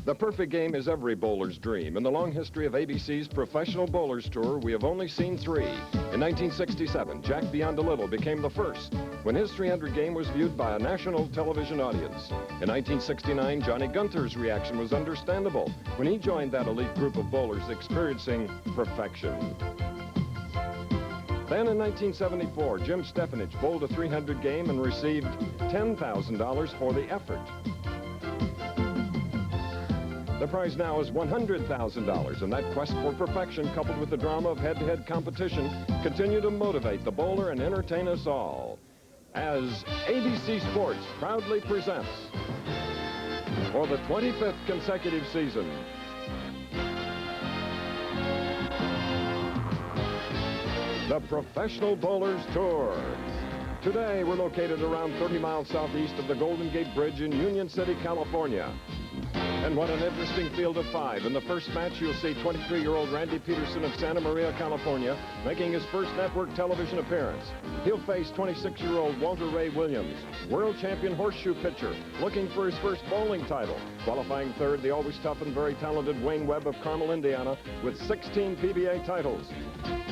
The perfect game is every bowler's dream. In the long history of ABC's Professional Bowlers Tour, we have only seen three. In 1967, Jack Beyond a Little became the first when his 300 game was viewed by a national television audience. In 1969, Johnny Gunther's reaction was understandable when he joined that elite group of bowlers experiencing perfection. Then in 1974, Jim Stefanich bowled a 300 game and received $10,000 for the effort. The prize now is $100,000, and that quest for perfection, coupled with the drama of head-to-head competition, continue to motivate the bowler and entertain us all. As ABC Sports proudly presents, for the 25th consecutive season, the Professional Bowlers Tour. Today, we're located around 30 miles southeast of the Golden Gate Bridge in Union City, California. And what an interesting field of five. In the first match, you'll see 23-year-old Randy Peterson of Santa Maria, California, making his first network television appearance. He'll face 26-year-old Walter Ray Williams, world champion horseshoe pitcher, looking for his first bowling title. Qualifying third, the always tough and very talented Wayne Webb of Carmel, Indiana, with 16 PBA titles.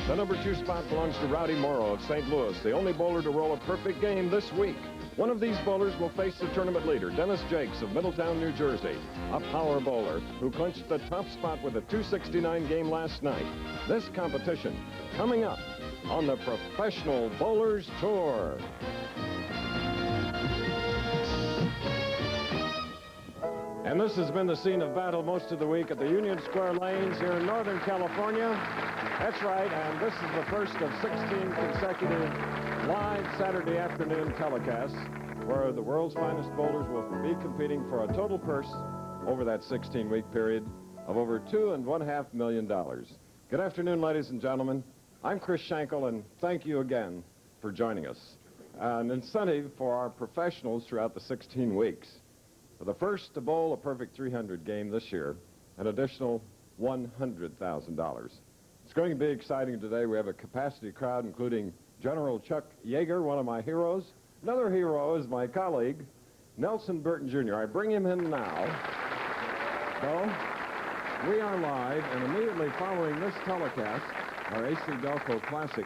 The number 2 spot belongs to Rowdy Morrow of St. Louis, the only bowler to roll a perfect game this week. One of these bowlers will face the tournament leader, Dennis Jakes of Middletown, New Jersey, a power bowler who clinched the top spot with a 269 game last night. This competition coming up on the Professional Bowlers Tour. And this has been the scene of battle most of the week at the Union Square Lanes here in Northern California. That's right, and this is the first of 16 consecutive live Saturday afternoon telecasts where the world's finest bowlers will be competing for a total purse over that 16-week period of over $2.5 million. Good afternoon, ladies and gentlemen. I'm Chris Schenkel, and thank you again for joining us. An incentive for our professionals throughout the 16 weeks. For the first to bowl a perfect 300 game this year, an additional $100,000. It's going to be exciting today. We have a capacity crowd, including General Chuck Yeager, one of my heroes. Another hero is my colleague, Nelson Burton Jr. I bring him in now. So, we are live, and immediately following this telecast, our AC Delco Classic,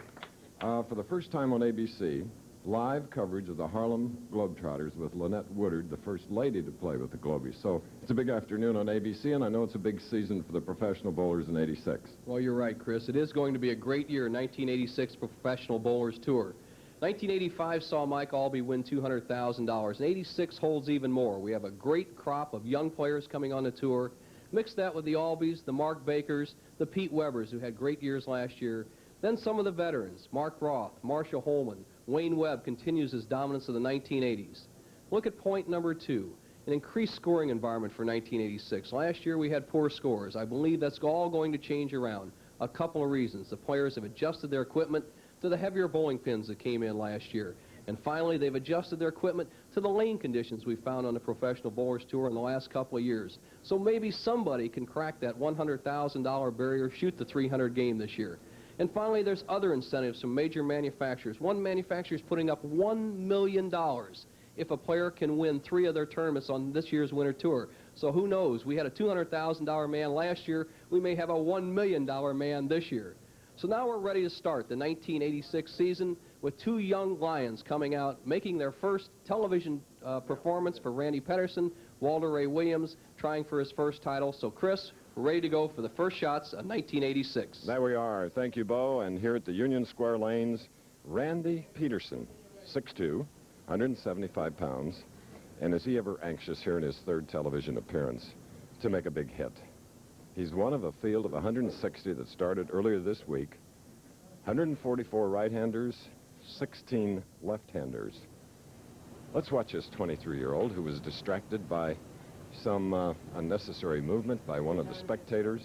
for the first time on ABC, live coverage of the Harlem Globetrotters with Lynette Woodard, the first lady to play with the Globies. So it's a big afternoon on ABC, and I know it's a big season for the professional bowlers in '86. Well, you're right, Chris. It is going to be a great year, 1986 Professional Bowlers Tour. 1985 saw Mike Albee win $200,000, and 86 holds even more. We have a great crop of young players coming on the tour. Mix that with the Albees, the Mark Bakers, the Pete Webbers, who had great years last year. Then some of the veterans, Mark Roth, Marshall Holman. Wayne Webb continues his dominance of the 1980s. Look at point number 2, an increased scoring environment for 1986. Last year we had poor scores. I believe that's all going to change around. A couple of reasons. The players have adjusted their equipment to the heavier bowling pins that came in last year. And finally, they've adjusted their equipment to the lane conditions we found on the Professional Bowlers Tour in the last couple of years. So maybe somebody can crack that $100,000 barrier, shoot the 300 game this year. And finally, there's other incentives from major manufacturers. One manufacturer is putting up $1 million if a player can win 3 of their tournaments on this year's Winter Tour. So who knows? We had a $200,000 man last year. We may have a $1 million man this year. So now we're ready to start the 1986 season with 2 young lions coming out, making their first television performance for Randy Peterson, Walter Ray Williams, trying for his first title. So, Chris, we're ready to go for the first shots of 1986. There we are. Thank you, Bo. And here at the Union Square Lanes, Randy Peterson, 6'2", 175 pounds. And is he ever anxious here in his 3rd television appearance to make a big hit? He's one of a field of 160 that started earlier this week. 144 right-handers, 16 left-handers. Let's watch this 23-year-old who was distracted by some unnecessary movement by one of the spectators.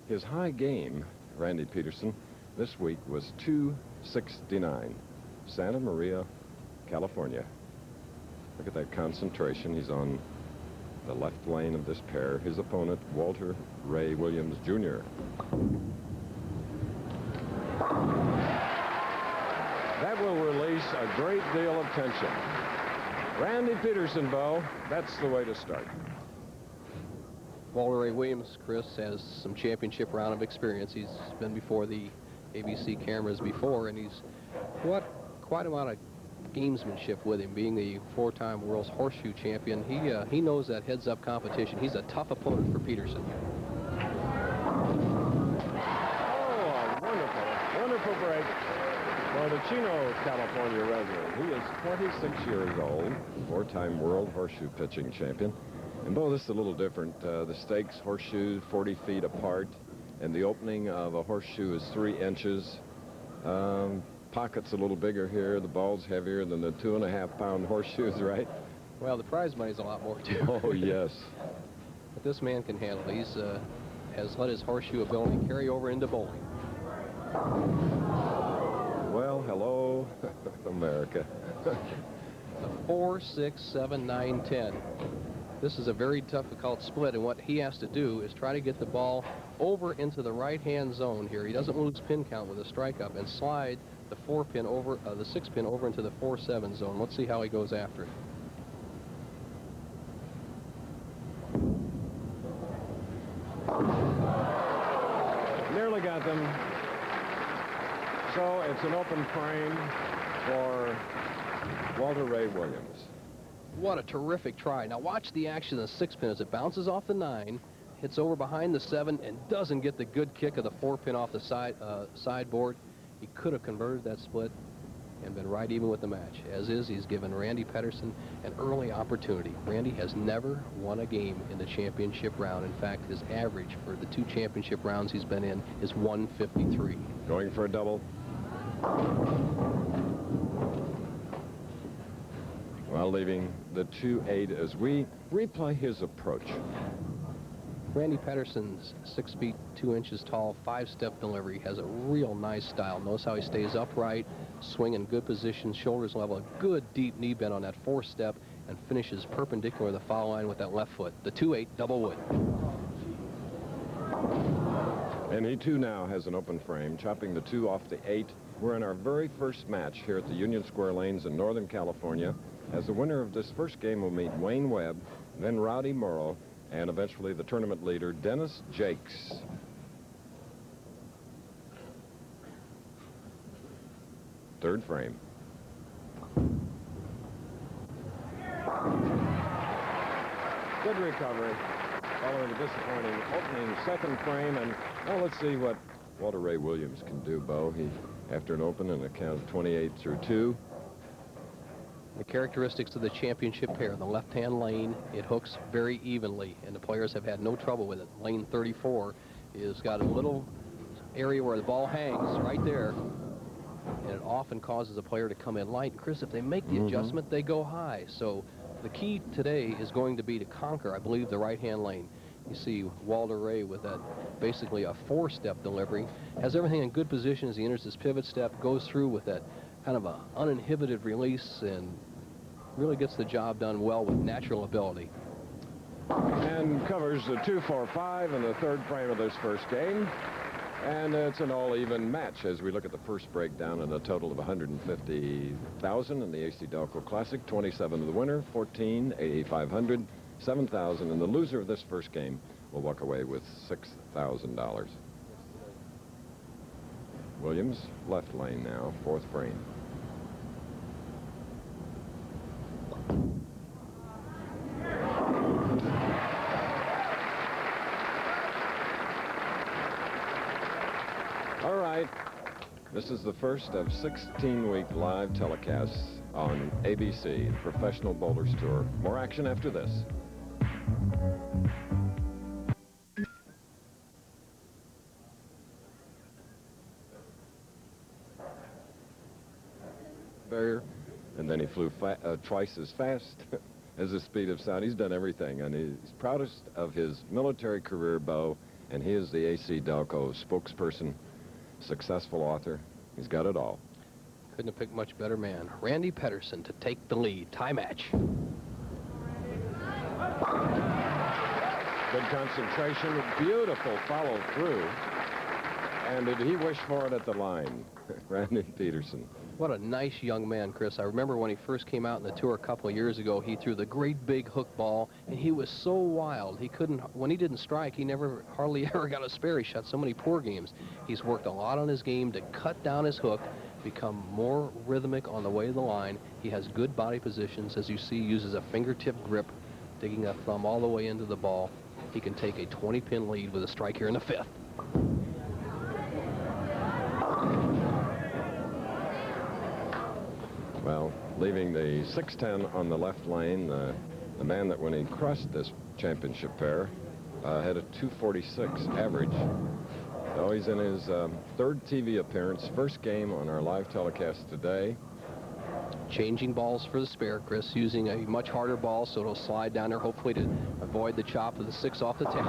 His high game, Randy Peterson, this week was 269. Santa Maria, California. Look at that concentration. He's on the left lane of this pair. His opponent, Walter Ray Williams, Jr. That will release a great deal of tension. Randy Peterson, Bo, that's the way to start. Walter Ray Williams, Chris, has some championship round of experience. He's been before the ABC cameras before, and he's quite a amount of gamesmanship with him, being the 4-time world's horseshoe champion. He knows that heads-up competition. He's a tough opponent for Peterson. Oh, a wonderful break for the Chino, California resident. He is 26 years old, 4-time world horseshoe pitching champion. And, Bo, this is a little different. The stakes, horseshoes, 40 feet apart, and the opening of a horseshoe is 3 inches. Pocket's a little bigger here. The ball's heavier than the 2.5-pound horseshoes, right? Well, the prize money's a lot more, too. Oh, yes. But this man can handle it. He's has let his horseshoe ability carry over into bowling. Well, hello, America. 4, 6, 7, 9, 10. This is a very difficult split, and what he has to do is try to get the ball over into the right-hand zone here. He doesn't lose pin count with a strike-up, and slide the 4-pin over, the 6-pin over into the 4-7 zone. Let's see how he goes after it. Nearly got them. So it's an open frame for Walter Ray Williams. What a terrific try. Now watch the action of the 6-pin as it bounces off the 9, hits over behind the 7, and doesn't get the good kick of the 4-pin off the sideboard. He could have converted that split and been right even with the match. As is, he's given Randy Peterson an early opportunity. Randy has never won a game in the championship round. In fact, his average for the 2 championship rounds he's been in is 153. Going for a double. While leaving the 2-8 as we replay his approach. Randy Peterson's 6 feet 2 inches tall, 5-step delivery, has a real nice style. Notice how he stays upright, swing in good position, shoulders level, a good deep knee bend on that 4-step, and finishes perpendicular to the foul line with that left foot. The 2-8 double wood. And he too now has an open frame, chopping the 2 off the 8. We're in our very first match here at the Union Square Lanes in Northern California. As the winner of this first game will meet Wayne Webb, then Rowdy Morrow, and eventually the tournament leader, Dennis Jakes. Third frame. Good recovery following a disappointing opening 2nd frame. And now let's see what Walter Ray Williams can do, Bo. He, after an open and a count of 28 through 2. The characteristics of the championship pair, the left-hand lane, it hooks very evenly, and the players have had no trouble with it. Lane 34 is got a little area where the ball hangs right there, and it often causes a player to come in light. Chris, if they make the adjustment, they go high. So the key today is going to be to conquer, I believe, the right-hand lane. You see Walter Ray with that basically a 4-step delivery, has everything in good position as he enters his pivot step, goes through with that kind of a uninhibited release, and really gets the job done well with natural ability. And covers the 2-4-5 in the 3rd frame of this first game. And it's an all-even match as we look at the first breakdown and a total of $150,000 in the AC Delco Classic. 27 of the winner, 14, 8,500, 7,000, and the loser of this first game will walk away with $6,000. Williams, left lane now, 4th frame. All right, this is the first of 16-week live telecasts on ABC, the Professional Bowlers Tour. More action after this. And then he flew twice as fast as the speed of sound. He's done everything, and he's proudest of his military career, Bo, and he is the AC Delco spokesperson, successful author. He's got it all. Couldn't have picked much better man. Randy Peterson to take the lead. Tie match. Good concentration, beautiful follow through. And did he wish for it at the line? Randy Peterson. What a nice young man, Chris. I remember when he first came out in the tour a couple of years ago, he threw the great big hook ball, and he was so wild. He couldn't, when he didn't strike, he never, hardly ever got a spare. He shot so many poor games. He's worked a lot on his game to cut down his hook, become more rhythmic on the way to the line. He has good body positions. As you see, he uses a fingertip grip, digging a thumb all the way into the ball. He can take a 20-pin lead with a strike here in the 5th. Well, leaving the 610 on the left lane, the man that when he crushed this championship pair had a 246 average. So he's in his 3rd TV appearance, 1st game on our live telecast today. Changing balls for the spare, Chris, using a much harder ball so it'll slide down there, hopefully to avoid the chop of the 6 off the 10.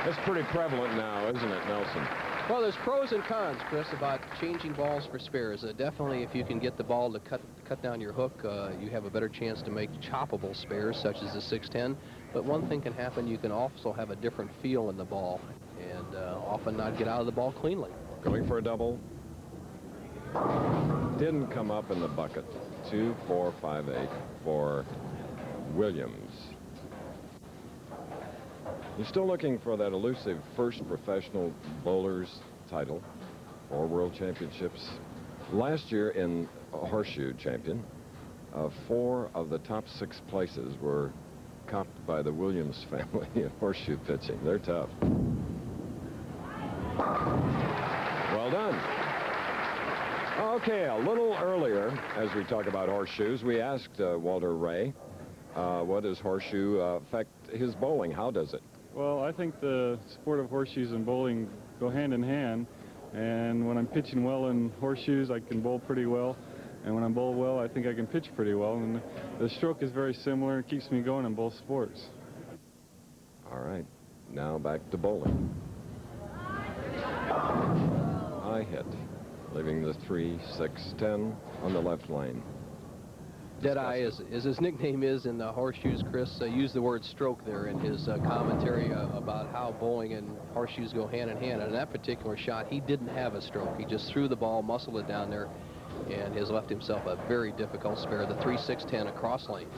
It's pretty prevalent now, isn't it, Nelson? Well, there's pros and cons, Chris, about changing balls for spares. Definitely, if you can get the ball to cut down your hook, you have a better chance to make choppable spares, such as the 610. But one thing can happen, you can also have a different feel in the ball and often not get out of the ball cleanly. Going for a double. Didn't come up in the bucket. 2, 4, 5, 8 for Williams. He's still looking for that elusive first professional bowler's title or world championships. Last year in Horseshoe Champion, 4 of the top 6 places were copped by the Williams family in horseshoe pitching. They're tough. Well done. Okay, a little earlier, as we talk about horseshoes, we asked Walter Ray, what does horseshoe affect his bowling? How does it? Well, I think the sport of horseshoes and bowling go hand in hand. And when I'm pitching well in horseshoes, I can bowl pretty well. And when I bowl well, I think I can pitch pretty well. And the stroke is very similar. It keeps me going in both sports. All right, now back to bowling. High hit, leaving the 3, 6, 10 on the left lane. Deadeye, as his nickname is in the horseshoes, Chris used the word stroke there in his commentary about how bowling and horseshoes go hand in hand. And in that particular shot, he didn't have a stroke. He just threw the ball, muscled it down there, and has left himself a very difficult spare, the 3, 6, 10 across lane.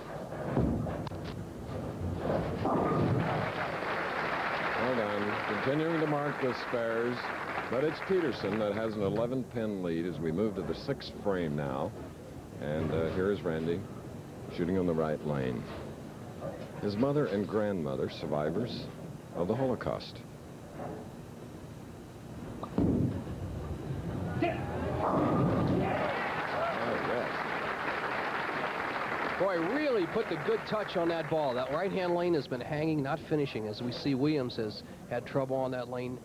Hold on, continuing to mark the spares, but it's Peterson that has an 11-pin lead as we move to the 6th frame now. And here is Randy shooting on the right lane. His mother and grandmother, survivors of the Holocaust. Boy, really put the good touch on that ball. That right-hand lane has been hanging, not finishing. As we see, Williams has had trouble on that lane.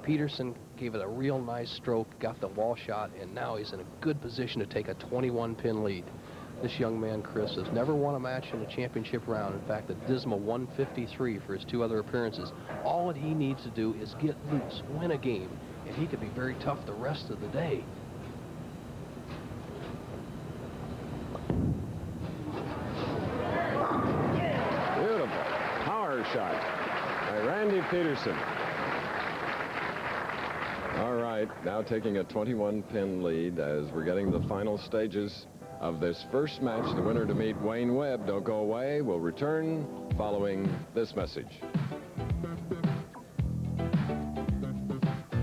Peterson gave it a real nice stroke, got the wall shot, and now he's in a good position to take a 21-pin lead. This young man, Chris, has never won a match in a championship round. In fact, a dismal 153 for his 2 other appearances. All that he needs to do is get loose, win a game, and he could be very tough the rest of the day. Beautiful power shot by Randy Peterson. All right, now taking a 21-pin lead as we're getting the final stages of this first match. The winner to meet Wayne Webb. Don't go away. We'll return following this message.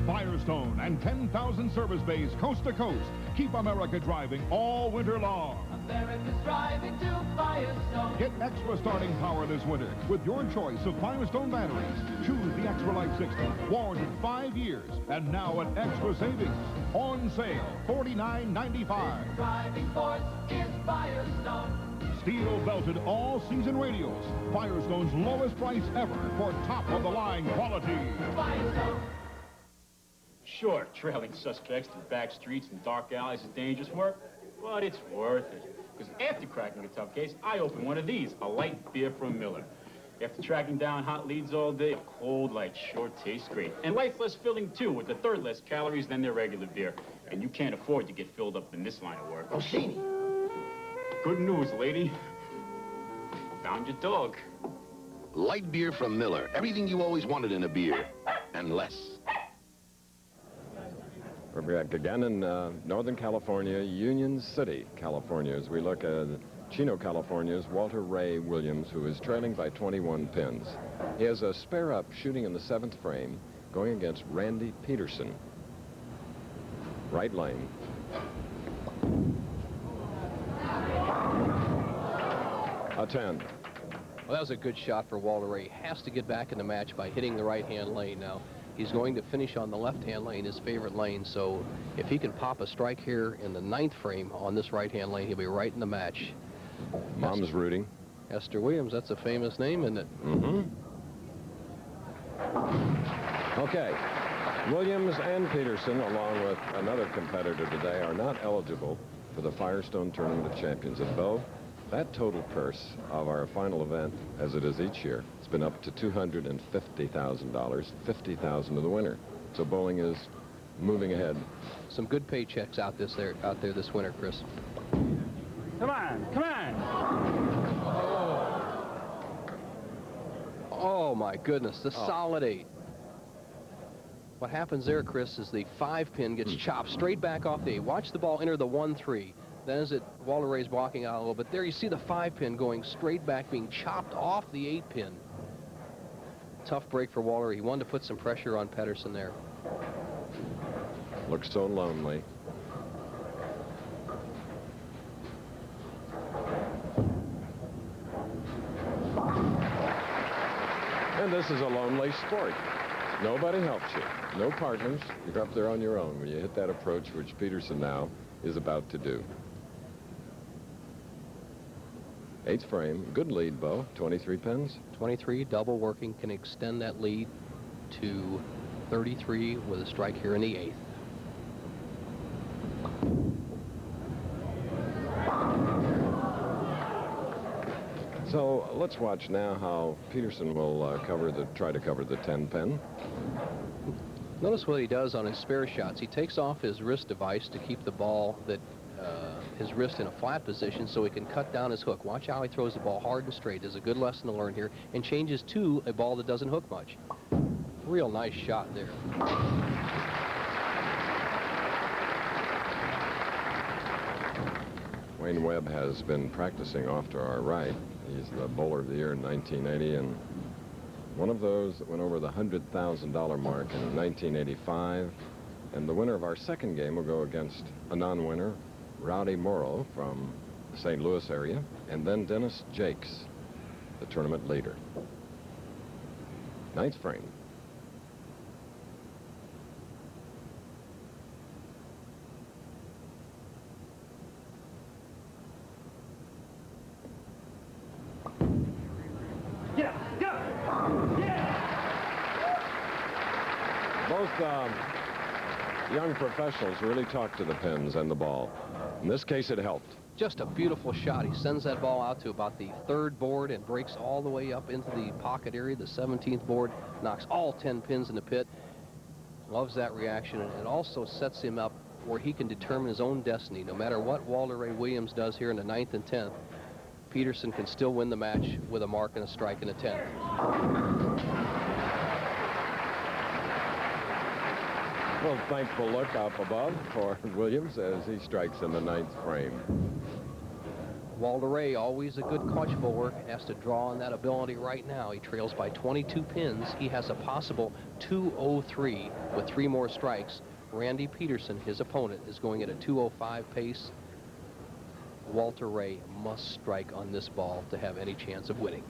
Firestone and 10,000 service bays coast to coast keep America driving all winter long. America's driving to Firestone. Get extra starting power this winter with your choice of Firestone batteries. Choose the Extra Life 60, warranted 5 years, and now an extra savings. On sale, $49.95. Driving force is Firestone. Steel-belted all-season radios. Firestone's lowest price ever for top-of-the-line quality. Firestone. Sure, trailing suspects through back streets and dark alleys is dangerous work, but it's worth it. Because after cracking a tough case, I open one of these, a light beer from Miller. After tracking down hot leads all day, a cold light sure tastes great. And life's less filling, too, with a third less calories than their regular beer. And you can't afford to get filled up in this line of work. Rossini. Good news, lady. Found your dog. Light beer from Miller. Everything you always wanted in a beer. And less. We're back again in Northern California, Union City, California, as we look at Chino, California's Walter Ray Williams, who is trailing by 21 pins. He has a spare up shooting in the 7th frame, going against Randy Peterson. Right lane. A 10. Well, that was a good shot for Walter Ray. He has to get back in the match by hitting the right-hand lane now. He's going to finish on the left-hand lane, his favorite lane, so if he can pop a strike here in the 9th frame on this right-hand lane, he'll be right in the match. Mom's rooting. Esther Williams, that's a famous name, isn't it? Mm-hmm. Okay. Williams and Peterson, along with another competitor today, are not eligible for the Firestone Tournament of Champions. And Bo, that total purse of our final event, as it is each year, it's been up to $250,000, $50,000 to the winner. So bowling is moving ahead. Some good paychecks out there this winter, Chris. Come on, come on. Oh my goodness, the solid 8. What happens there, Chris, is the 5-pin gets chopped straight back off the 8. Watch the ball enter the 1-3. Then as Walter Ray's blocking out a little bit, there you see the 5-pin going straight back, being chopped off the 8-pin. Tough break for Walter. He wanted to put some pressure on Peterson there. Looks so lonely. And this is a lonely sport. Nobody helps you. No partners. You're up there on your own when you hit that approach, which Peterson now is about to do. 8th frame. Good lead, Bo. 23 pins. 23, double working, can extend that lead to 33 with a strike here in the 8th. So let's watch now how Peterson will try to cover the 10-pin. Notice what he does on his spare shots. He takes off his wrist device to keep the ball his wrist in a flat position so he can cut down his hook. Watch how he throws the ball hard and straight. There's a good lesson to learn here, and changes to a ball that doesn't hook much. Real nice shot there. Wayne Webb has been practicing off to our right. He's the bowler of the year in 1980, and one of those that went over the $100,000 mark in 1985. And the winner of our second game will go against a non-winner, Rowdy Morrow from the St. Louis area, and then Dennis Jakes, the tournament leader. 9th frame. Both young professionals really talk to the pins and the ball. In this case, it helped. Just a beautiful shot. He sends that ball out to about the 3rd board and breaks all the way up into the pocket area. The 17th board knocks all 10 pins in the pit. Loves that reaction, and it also sets him up where he can determine his own destiny. No matter what Walter Ray Williams does here in the 9th and 10th, Peterson can still win the match with a mark and a strike in the 10th. Well, thankful look up above for Williams as he strikes in the 9th frame. Walter Ray, always a good clutch bowler, has to draw on that ability right now. He trails by 22 pins. He has a possible 203 with 3 more strikes. Randy Peterson, his opponent, is going at a 205 pace. Walter Ray must strike on this ball to have any chance of winning.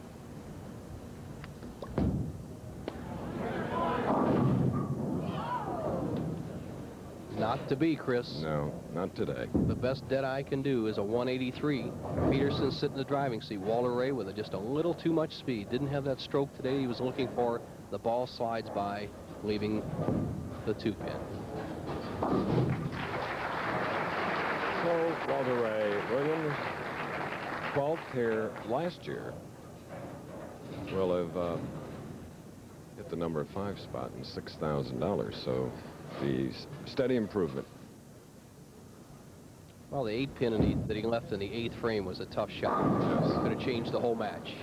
Not to be, Chris. No, not today. The best dead eye can do is a 183. Peterson sitting in the driving seat. Walter Ray with just a little too much speed. Didn't have that stroke today he was looking for. The ball slides by, leaving the 2-pin. So, Walter Ray Williams, 12th here last year, will have hit the number 5 spot and $6,000. So, the steady improvement. Well, the 8-pin that he left in the 8th frame was a tough shot. Yes. Could have changed the whole match.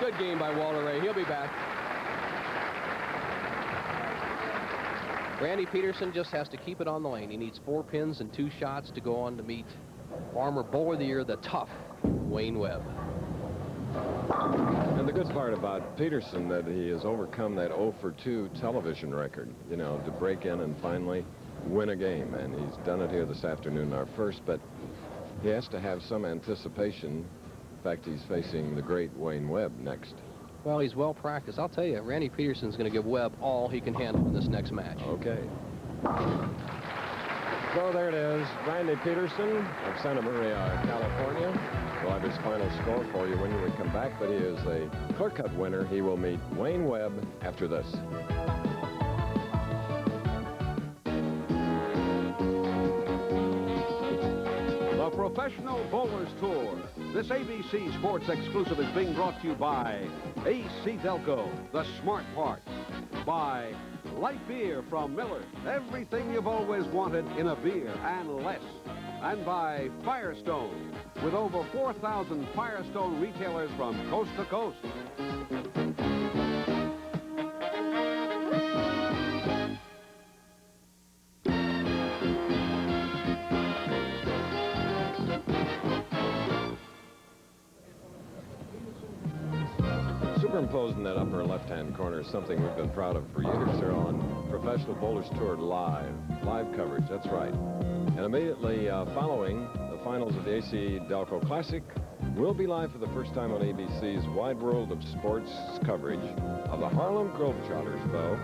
Good game by Walter Ray. He'll be back. Randy Peterson just has to keep it on the lane. He needs 4 pins and 2 shots to go on to meet Farmer Bowler of the Year, the tough Wayne Webb. And the good part about Peterson that he has overcome that 0 for 2 television record, you know, to break in and finally win a game. And he's done it here this afternoon, our first, but he has to have some anticipation. In fact, he's facing the great Wayne Webb next. Well, he's well practiced. I'll tell you, Randy Peterson's going to give Webb all he can handle in this next match. Okay. So there it is, Randy Peterson of Santa Maria, California. We'll have his final score for you when we come back, but he is a clear-cut winner. He will meet Wayne Webb after this. The Professional Bowlers Tour. This ABC Sports exclusive is being brought to you by AC Delco, the smart part. By light beer from Miller, everything you've always wanted in a beer and less. And by Firestone, with over 4,000 Firestone retailers from coast to coast. Superimposed in that upper left-hand corner is something we've been proud of for years here on Professional Bowlers Tour live coverage, that's right. And immediately following the finals of the AC Delco Classic, we'll be live for the first time on ABC's Wide World of Sports coverage of the Harlem Globetrotters, though.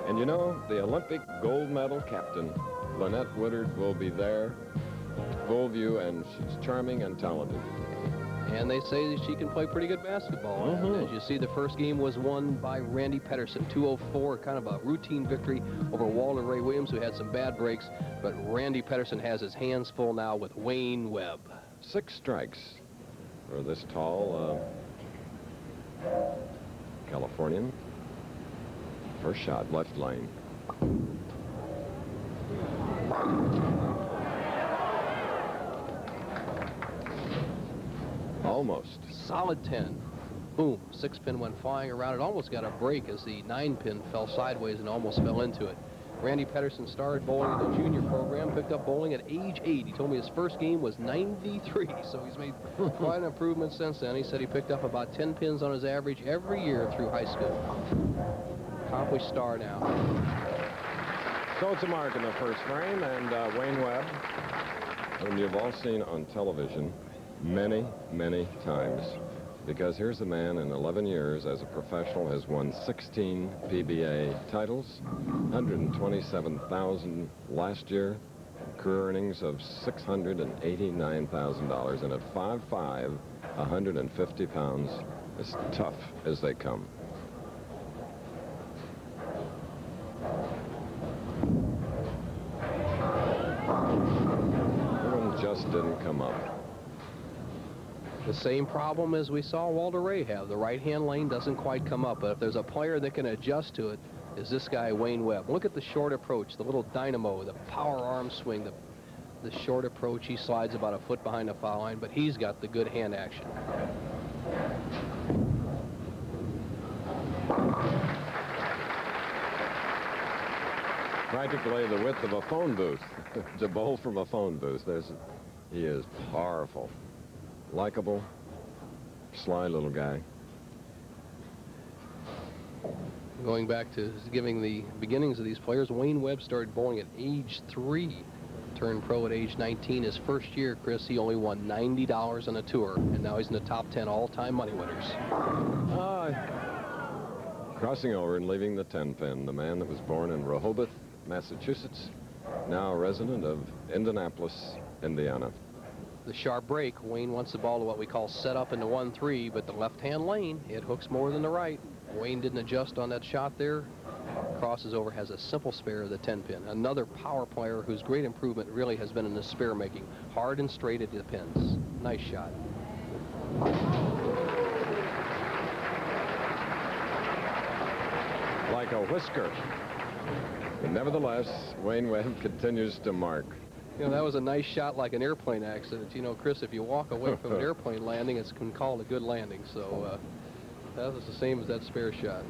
And you know, the Olympic gold medal captain, Lynette Woodard, will be there, full view, and she's charming and talented. And they say that she can play pretty good basketball. As you see, the first game was won by Randy Peterson, 204, kind of a routine victory over Walter Ray Williams, who had some bad breaks. But Randy Peterson has his hands full now with Wayne Webb. 6 strikes for this tall Californian. First shot, left lane. Almost. Solid 10. Boom. 6-pin went flying around. It almost got a break as the 9-pin fell sideways and almost fell into it. Randy Peterson started bowling in the junior program, picked up bowling at age 8. He told me his first game was 93, so he's made quite an improvement since then. He said he picked up about 10 pins on his average every year through high school. Accomplished star now. So it's a mark in the first frame, and Wayne Webb, whom you've all seen on television many, many times, because here's a man in 11 years as a professional has won 16 PBA titles, 127,000 last year, career earnings of $689,000, and at 5'5", 150 pounds, as tough as they come. That one just didn't come up. The same problem as we saw Walter Ray have. The right-hand lane doesn't quite come up, but if there's a player that can adjust to it, is this guy, Wayne Webb. Look at the short approach, the little dynamo, the power arm swing, the short approach. He slides about a foot behind the foul line, but he's got the good hand action. Practically the width of a phone booth. To bowl from a phone booth. He is powerful. Likeable, sly little guy. Going back to giving the beginnings of these players, Wayne Webb started bowling at age 3, turned pro at age 19. His first year, Chris, he only won $90 on a tour, and now he's in the top 10 all-time money winners. Crossing over and leaving the 10-pin, the man that was born in Rehoboth, Massachusetts, now a resident of Indianapolis, Indiana. The sharp break, Wayne wants the ball to what we call set up into 1-3, but the left-hand lane, it hooks more than the right. Wayne didn't adjust on that shot there. Crosses over, has a simple spare of the 10-pin. Another power player whose great improvement really has been in the spare making. Hard and straight at the pins. Nice shot. Like a whisker. But nevertheless, Wayne Webb continues to mark. You know, that was a nice shot like an airplane accident. You know, Chris, if you walk away from an airplane landing, it's been called a good landing. So that was the same as that spare shot.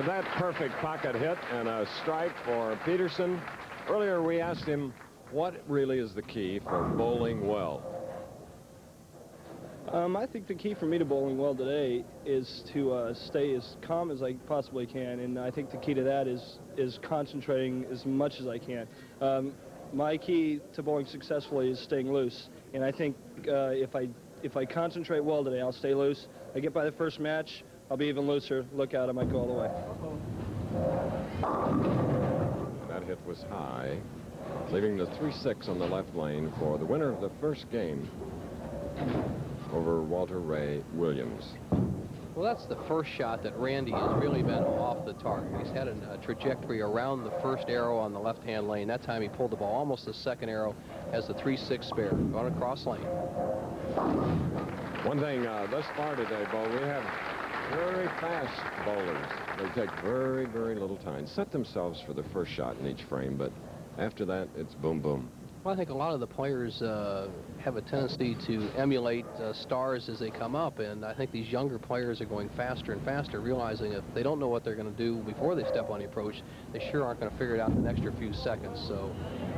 With that perfect pocket hit and a strike for Peterson, earlier we asked him what really is the key for bowling well. I think the key for me to bowling well today is to stay as calm as I possibly can, and I think the key to that is concentrating as much as I can. My key to bowling successfully is staying loose, and I think if I concentrate well today, I'll stay loose. I get by the first match, I'll be even looser. Look out, I might go all the way. That hit was high, leaving the 3-6 on the left lane for the winner of the first game over Walter Ray Williams. Well, that's the first shot that Randy has really been off the target. He's had a trajectory around the first arrow on the left-hand lane. That time he pulled the ball almost the second arrow as the 3-6 spare, going across lane. One thing thus far today, Bo, we have very fast bowlers. They take very, very little time. Set themselves for the first shot in each frame, but after that, it's boom, boom. Well, I think a lot of the players have a tendency to emulate stars as they come up, and I think these younger players are going faster and faster, realizing if they don't know what they're going to do before they step on the approach, they sure aren't going to figure it out in an extra few seconds. So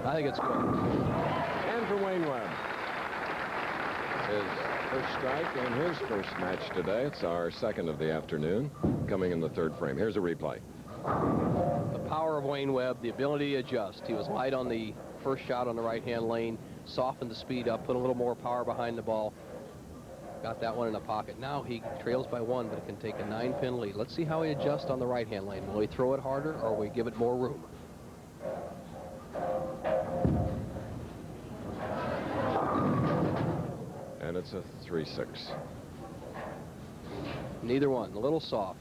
I think it's good. And for Wayne Webb, his first strike in his first match today. It's our second of the afternoon, coming in the third frame. Here's a replay. The power of Wayne Webb, the ability to adjust. He was light on the first shot on the right-hand lane, softened the speed up, put a little more power behind the ball. Got that one in the pocket. Now he trails by one, but it can take a 9-pin lead. Let's see how he adjusts on the right-hand lane. Will he throw it harder, or will he give it more room? And it's a 3-6. Neither one, a little soft.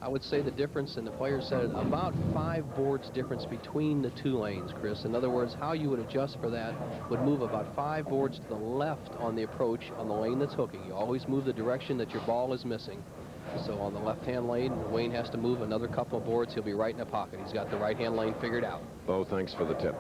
I would say the difference, and the player said it, about 5 boards difference between the two lanes, Chris. In other words, how you would adjust for that would move about 5 boards to the left on the approach on the lane that's hooking. You always move the direction that your ball is missing. So on the left-hand lane, Wayne has to move another couple of boards. He'll be right in the pocket. He's got the right-hand lane figured out. Bo, thanks for the tip.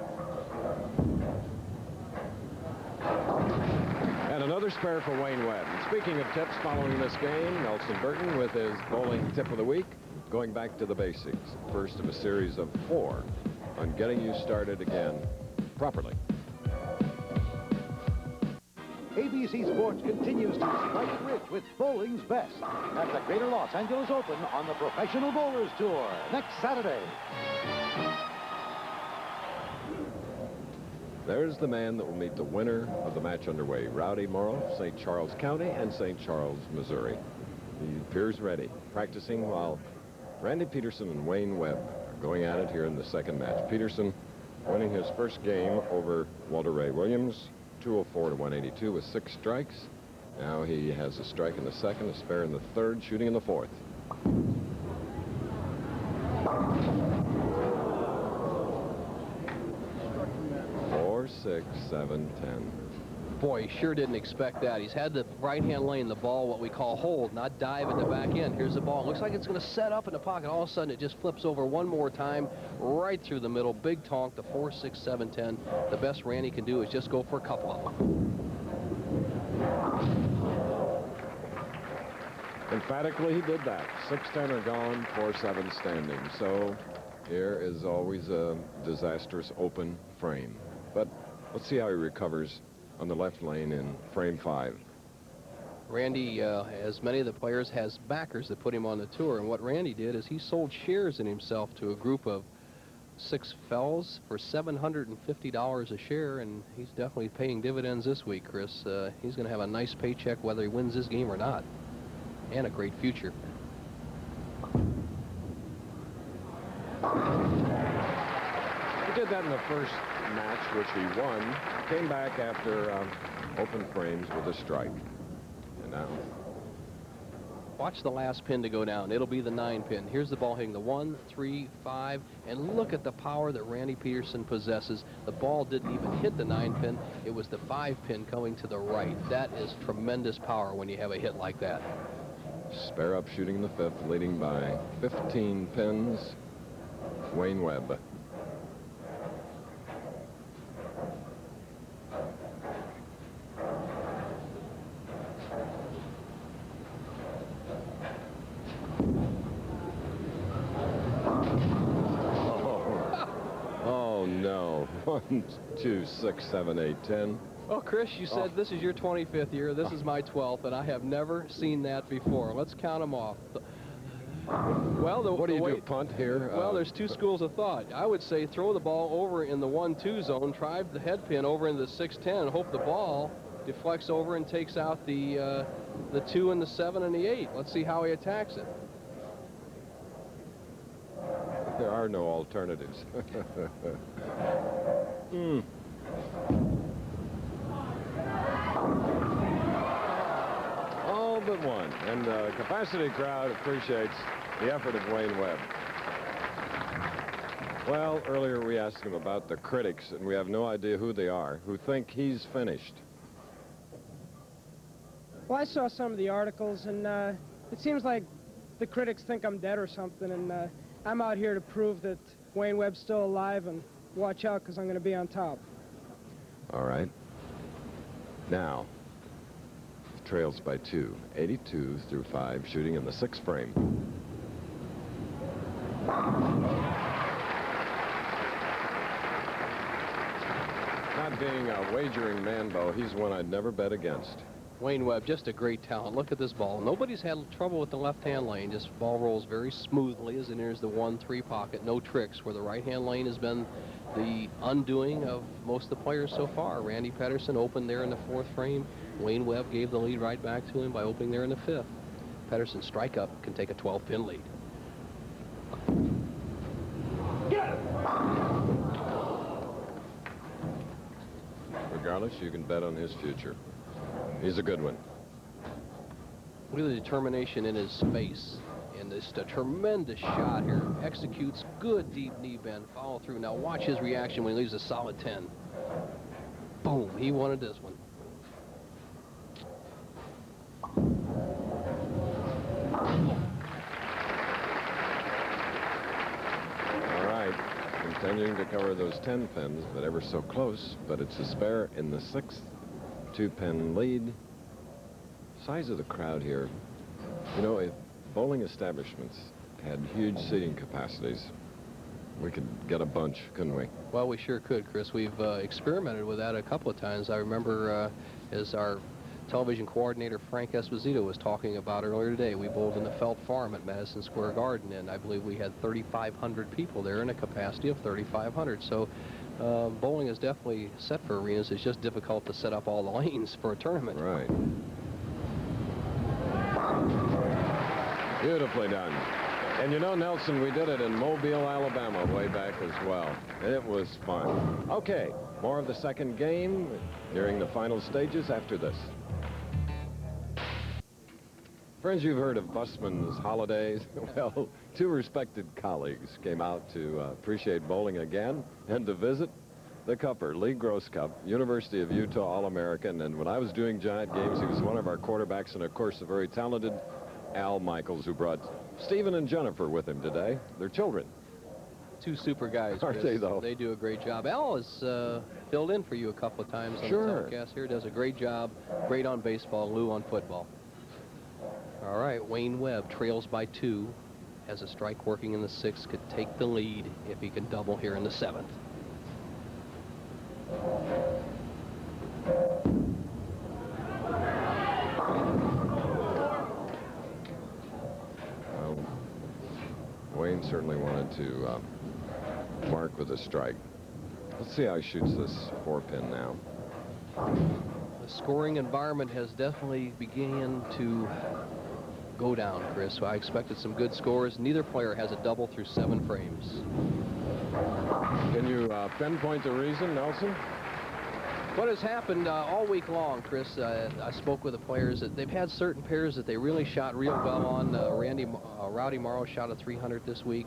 And another spare for Wayne Webb. And speaking of tips following this game, Nelson Burton with his bowling tip of the week, going back to the basics. First of a series of 4 on getting you started again properly. ABC Sports continues to strike it rich with bowling's best at the Greater Los Angeles Open on the Professional Bowlers Tour next Saturday. There's the man that will meet the winner of the match underway, Rowdy Morrow, St. Charles County and St. Charles, Missouri. He appears ready, practicing while Randy Peterson and Wayne Webb are going at it here in the second match. Peterson winning his first game over Walter Ray Williams, 204 to 182 with 6 strikes. Now he has a strike in the second, a spare in the third, shooting in the fourth. 6, 7, 10. Boy, he sure didn't expect that. He's had the right-hand lane, the ball, what we call hold, not dive at the back end. Here's the ball. Looks like it's going to set up in the pocket. All of a sudden, it just flips over one more time, right through the middle. Big tonk, the 4, 6, 7, 10. The best Randy can do is just go for a couple of them. Emphatically, he did that. 6, 10 are gone, 4, 7 standing. So here is always a disastrous open frame. But let's see how he recovers on the left lane in frame 5. Randy, as many of the players, has backers that put him on the tour. And what Randy did is he sold shares in himself to a group of 6 fellows for $750 a share. And he's definitely paying dividends this week, Chris. He's going to have a nice paycheck whether he wins this game or not. And a great future. He did that in the first match, which he won. Came back after open frames with a strike. And now watch the last pin to go down. It'll be the 9 pin. Here's the ball hitting the 1, 3, 5, and look at the power that Randy Peterson possesses. The ball didn't even hit the 9 pin. It was the 5 pin coming to the right. That is tremendous power when you have a hit like that. Spare up shooting in the 5th, leading by 15 pins. Wayne Webb. no. 1, 2, 6, 7, 8, 10. Well, Chris, you said this is your 25th year. This is my 12th, and I have never seen that before. Let's count them off. Well, what do you do, punt here? Well, there's two schools of thought. I would say throw the ball over in the 1-2 zone, drive the head pin over into the 6-10, and hope the ball deflects over and takes out the 2 and the 7 and the 8. Let's see how he attacks it. There are no alternatives. All but one. And the capacity crowd appreciates the effort of Wayne Webb. Well, earlier we asked him about the critics, and we have no idea who they are, who think he's finished. Well, I saw some of the articles, and it seems like the critics think I'm dead or something, and I'm out here to prove that Wayne Webb's still alive, and watch out, because I'm going to be on top. All right. Now, trails by 2, 82 through 5, shooting in the 6th frame. Not being a wagering man, Bo, he's one I'd never bet against. Wayne Webb, just a great talent. Look at this ball. Nobody's had trouble with the left-hand lane. Just ball rolls very smoothly as it enters the 1-3 pocket. No tricks, where the right-hand lane has been the undoing of most of the players so far. Randy Pedersen opened there in the 4th frame. Wayne Webb gave the lead right back to him by opening there in the 5th. Pedersen's strike-up can take a 12-pin lead. Regardless, you can bet on his future. He's a good one. Look at the determination in his face. And just a tremendous shot here. Executes good deep knee bend. Follow through. Now watch his reaction when he leaves a solid 10. Boom. He wanted this one. All right. Continuing to cover those 10 pins, but ever so close. But it's a spare in the 6th. 2-pin lead. Size of the crowd here. You know, if bowling establishments had huge seating capacities, we could get a bunch, couldn't we? Well, we sure could, Chris. We've experimented with that a couple of times. I remember as our television coordinator, Frank Esposito, was talking about earlier today, we bowled in the Felt Farm at Madison Square Garden, and I believe we had 3,500 people there in a capacity of 3,500. So bowling is definitely set for arenas. It's just difficult to set up all the lanes for a tournament. Right. Beautifully done. And you know, Nelson, we did it in Mobile, Alabama way back as well. It was fun. Okay, more of the second game during the final stages after this. Friends, you've heard of Busman's holidays. Well, 2 respected colleagues came out to appreciate bowling again and to visit the Cupper, Lee Gross Cup, University of Utah All-American. And when I was doing Giant Games, he was one of our quarterbacks, and of course, the very talented Al Michaels, who brought Stephen and Jennifer with him today. They're children. 2 super guys. Aren't they, though? They do a great job. Al has filled in for you a couple of times on the telecast here. Does a great job. Great on baseball, Lou on football. All right, Wayne Webb trails by 2. Has a strike working in the 6th. Could take the lead if he can double here in the 7th. Wayne certainly wanted to mark with a strike. Let's see how he shoots this 4-pin now. The scoring environment has definitely begun to go down, Chris. So I expected some good scores. Neither player has a double through 7 frames. Can you pinpoint the reason, Nelson? What has happened all week long, Chris, I spoke with the players that they've had certain pairs that they really shot real well on. Rowdy Morrow shot a 300 this week.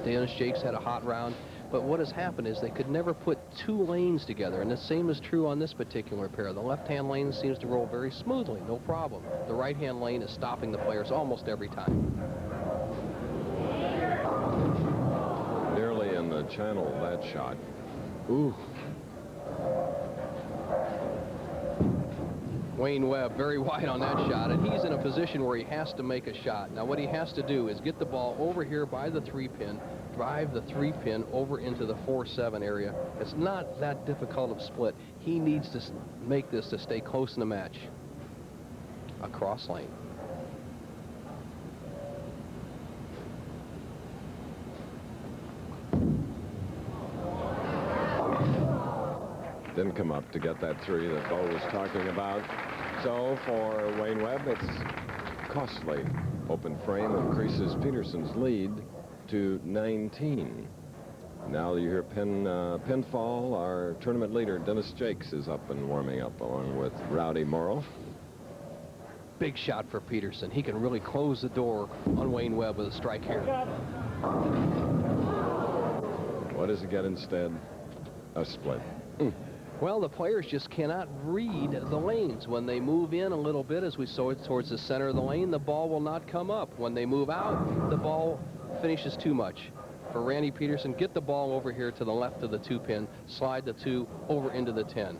Dennis Jakes had a hot round. But what has happened is they could never put 2 lanes together, and the same is true on this particular pair. The left-hand lane seems to roll very smoothly, no problem. The right-hand lane is stopping the players almost every time. Nearly in the channel of that shot. Ooh. Wayne Webb very wide on that shot, and he's in a position where he has to make a shot. Now what he has to do is get the ball over here by the 3-pin, drive the 3-pin over into the 4-7 area. It's not that difficult of split. He needs to make this to stay close in the match. A cross lane. Didn't come up to get that 3 that Bo was talking about. So for Wayne Webb, it's costly. Open frame increases Peterson's lead to 19. Now you hear pinfall. Our tournament leader, Dennis Jakes, is up and warming up along with Rowdy Morrow. Big shot for Peterson. He can really close the door on Wayne Webb with a strike here. What does he get instead? A split. Well, the players just cannot read the lanes. When they move in a little bit, as we saw it towards the center of the lane, the ball will not come up. When they move out, the ball finishes too much. For Randy Peterson, get the ball over here to the left of the 2-pin, slide the 2 over into the 10.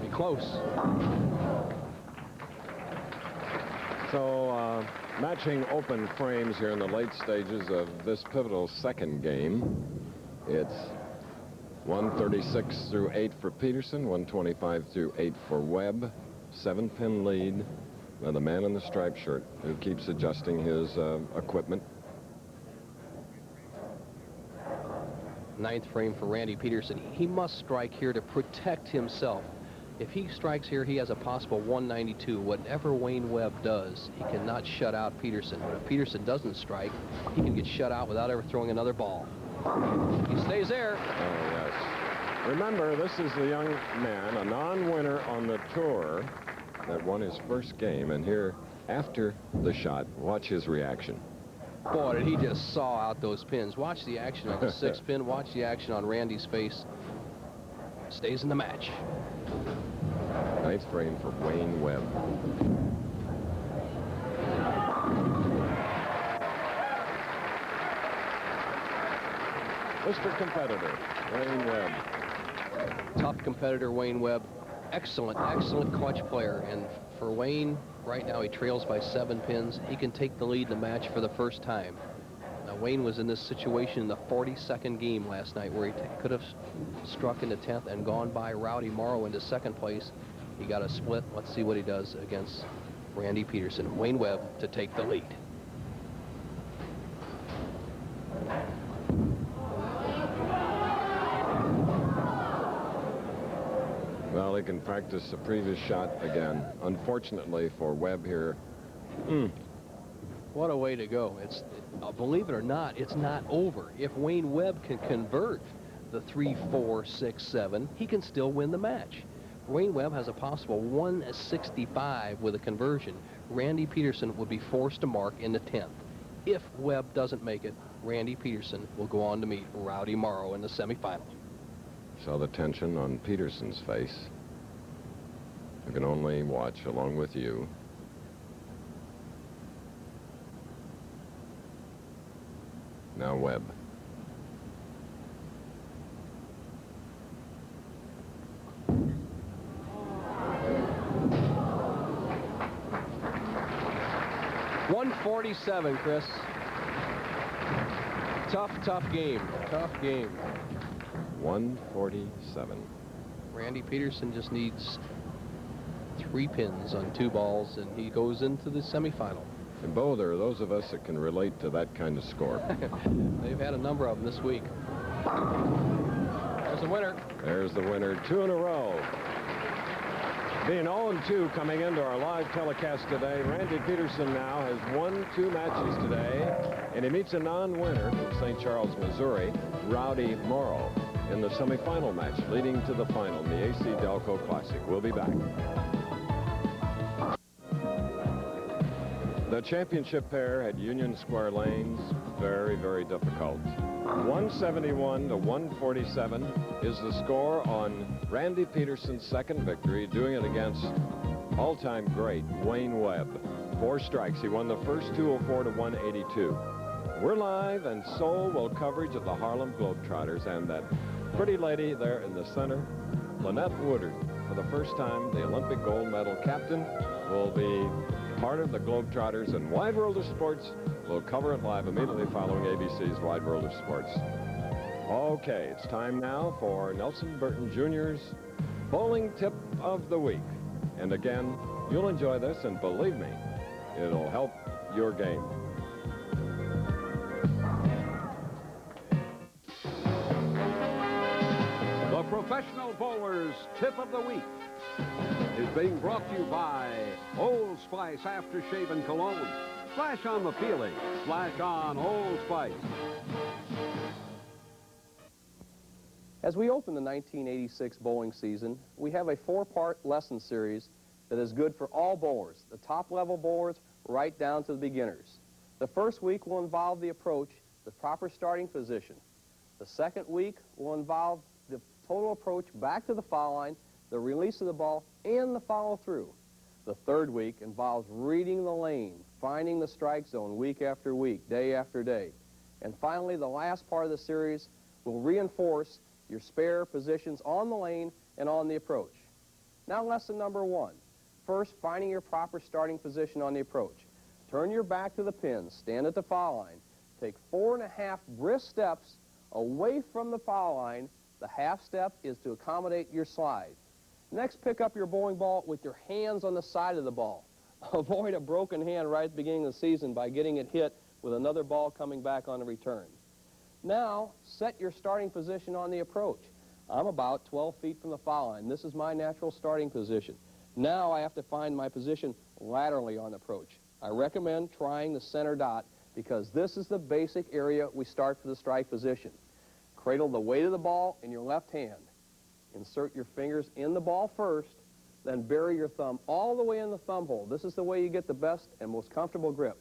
Be close. So, matching open frames here in the late stages of this pivotal second game. It's 136 through 8 for Peterson, 125 through 8 for Webb. 7-pin lead. Now the man in the striped shirt who keeps adjusting his equipment. 9th frame for Randy Peterson. He must strike here to protect himself. If he strikes here, he has a possible 192. Whatever Wayne Webb does, he cannot shut out Peterson. But if Peterson doesn't strike, he can get shut out without ever throwing another ball. He stays there. Oh, yes. Remember, this is the young man, a non-winner on the tour, that won his first game. And here, after the shot, watch his reaction. Boy, did he just saw out those pins. Watch the action on the 6-pin. Watch the action on Randy's face. Stays in the match. 9th frame for Wayne Webb. Mr. Competitor, Wayne Webb. Tough competitor, Wayne Webb. Excellent, excellent clutch player. And for Wayne, right now he trails by 7 pins. He can take the lead in the match for the first time. Now, Wayne was in this situation in the 42nd game last night where he could have struck in the 10th and gone by Rowdy Morrow into 2nd place. He got a split. Let's see what he does against Randy Peterson. Wayne Webb to take the lead. Well, he can practice the previous shot again. Unfortunately for Webb here. What a way to go. It's, believe it or not, it's not over. If Wayne Webb can convert the 3, 4, 6, 7, he can still win the match. Wayne Webb has a possible 165 with a conversion. Randy Peterson would be forced to mark in the 10th. If Webb doesn't make it, Randy Peterson will go on to meet Rowdy Morrow in the semifinal. Saw the tension on Peterson's face. I can only watch along with you. Now Webb. .147, Chris. Tough game. Tough game. 147. Randy Peterson just needs 3 pins on 2 balls, and he goes into the semifinal. And Bo, there are those of us that can relate to that kind of score. They've had a number of them this week. There's the winner. There's the winner, 2 in a row. Being 0-2 coming into our live telecast today, Randy Peterson now has won 2 matches today, and he meets a non-winner from St. Charles, Missouri, Rowdy Morrow, in the semifinal match leading to the final in the AC Delco Classic. We'll be back. The championship pair at Union Square Lanes, very, very difficult. 171 to 147 is the score on Randy Peterson's second victory, doing it against all-time great Wayne Webb. 4 strikes. He won the first 204 to 182. We're live and soul-will coverage of the Harlem Globetrotters, and that pretty lady there in the center, Lynette Woodard, for the first time, the Olympic gold medal captain, will be part of the Globetrotters and Wide World of Sports. We'll cover it live immediately following ABC's Wide World of Sports. Okay, it's time now for Nelson Burton Jr.'s Bowling Tip of the Week. And again, you'll enjoy this, and believe me, it'll help your game. The Professional Bowler's Tip of the Week is being brought to you by Old Spice Aftershave and Cologne. Splash on the feeling. Splash on Old Spice. As we open the 1986 bowling season, we have a 4-part lesson series that is good for all bowlers, the top-level bowlers right down to the beginners. The first week will involve the approach, the proper starting position. The second week will involve the total approach back to the foul line, the release of the ball, and the follow-through. The third week involves reading the lane, finding the strike zone week after week, day after day. And finally, the last part of the series will reinforce your spare positions on the lane and on the approach. Now, lesson number 1. First, finding your proper starting position on the approach. Turn your back to the pin, stand at the foul line, take 4.5 brisk steps away from the foul line. The half step is to accommodate your slide. Next, pick up your bowling ball with your hands on the side of the ball. Avoid a broken hand right at the beginning of the season by getting it hit with another ball coming back on the return. Now, set your starting position on the approach. I'm about 12 feet from the foul line. This is my natural starting position. Now I have to find my position laterally on the approach. I recommend trying the center dot because this is the basic area we start for the strike position. Cradle the weight of the ball in your left hand. Insert your fingers in the ball first, then bury your thumb all the way in the thumb hole. This is the way you get the best and most comfortable grip.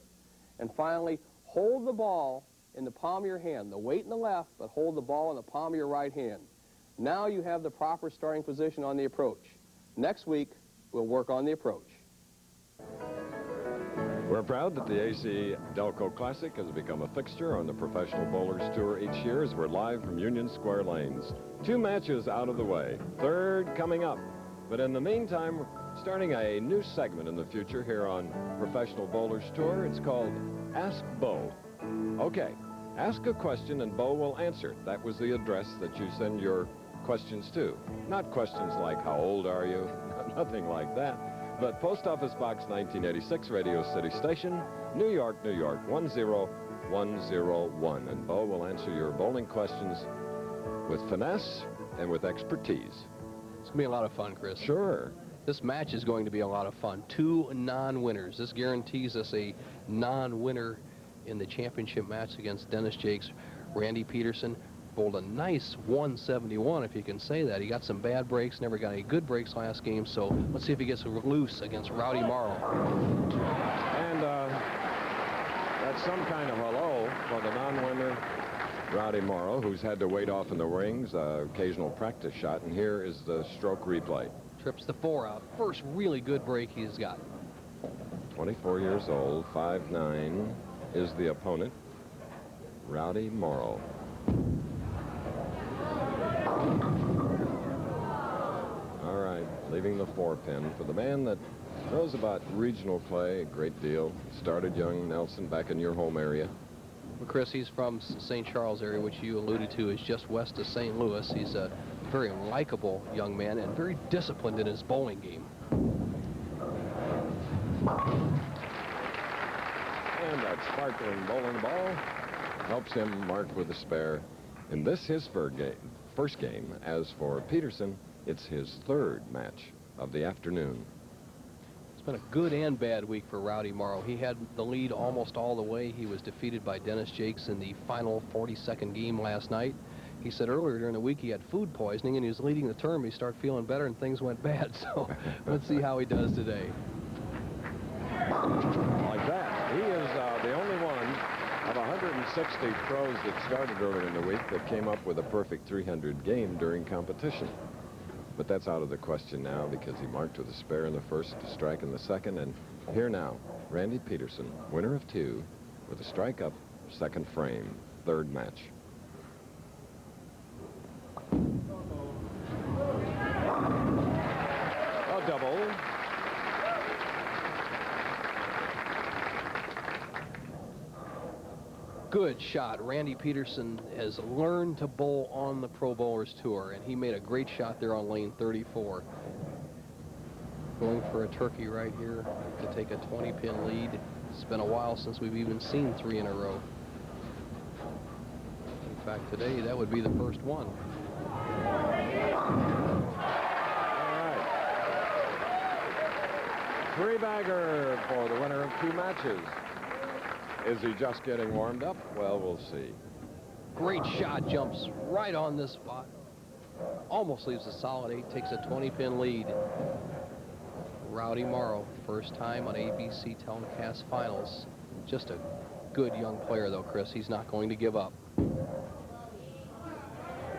And finally, hold the ball in the palm of your hand. The weight in the left, but hold the ball in the palm of your right hand. Now you have the proper starting position on the approach. Next week, we'll work on the approach. We're proud that the AC Delco Classic has become a fixture on the Professional Bowlers Tour each year as we're live from Union Square Lanes. 2 matches out of the way, third coming up. But in the meantime, we're starting a new segment in the future here on Professional Bowlers Tour. It's called Ask Bo. Okay, ask a question and Bo will answer. That was the address that you send your questions to. Not questions like, how old are you? Nothing like that. But Post Office Box 1986, Radio City Station, New York, New York, 10101. And Bo will answer your bowling questions with finesse and with expertise. It's going to be a lot of fun, Chris. Sure. This match is going to be a lot of fun. 2 non-winners. This guarantees us a non-winner in the championship match against Dennis Jakes. Randy Peterson bowled a nice 171, if you can say that. He got some bad breaks, never got any good breaks last game, so let's see if he gets loose against Rowdy Morrow. And that's some kind of hello for the non-winner, Rowdy Morrow, who's had to wait off in the rings, occasional practice shot, and here is the stroke replay. Trips the 4 out. First really good break he's got. 24 years old, 5'9", is the opponent, Rowdy Morrow. All right, leaving the 4-pin for the man that knows about regional play a great deal. Started young, Nelson, back in your home area. Well, Chris, he's from St. Charles area, which you alluded to is just west of St. Louis. He's a very likable young man and very disciplined in his bowling game. And that sparkling bowling ball helps him mark with a spare. In this, his first game. As for Peterson, it's his 3rd match of the afternoon. It's been a good and bad week for Rowdy Morrow. He had the lead almost all the way. He was defeated by Dennis Jakes in the final 42nd game last night. He said earlier during the week he had food poisoning and he was leading the term. He started feeling better and things went bad. So let's see how he does today. Like that. He is the only one of 160 pros that started earlier in the week that came up with a perfect 300 game during competition. But that's out of the question now because he marked with a spare in the first, a strike in the second, and here now, Randy Peterson, winner of 2, with a strike up, 2nd frame, 3rd match. A double. Good shot. Randy Peterson has learned to bowl on the Pro Bowlers Tour, and he made a great shot there on lane 34. Going for a turkey right here to take a 20-pin lead. It's been a while since we've even seen 3 in a row. In fact, today that would be the first one. All right. 3-bagger for the winner of 2 matches. Is he just getting warmed up? Well, we'll see. Great shot, jumps right on this spot. Almost leaves a solid 8, takes a 20-pin lead. Rowdy Morrow, first time on ABC telecast finals. Just a good young player, though, Chris. He's not going to give up.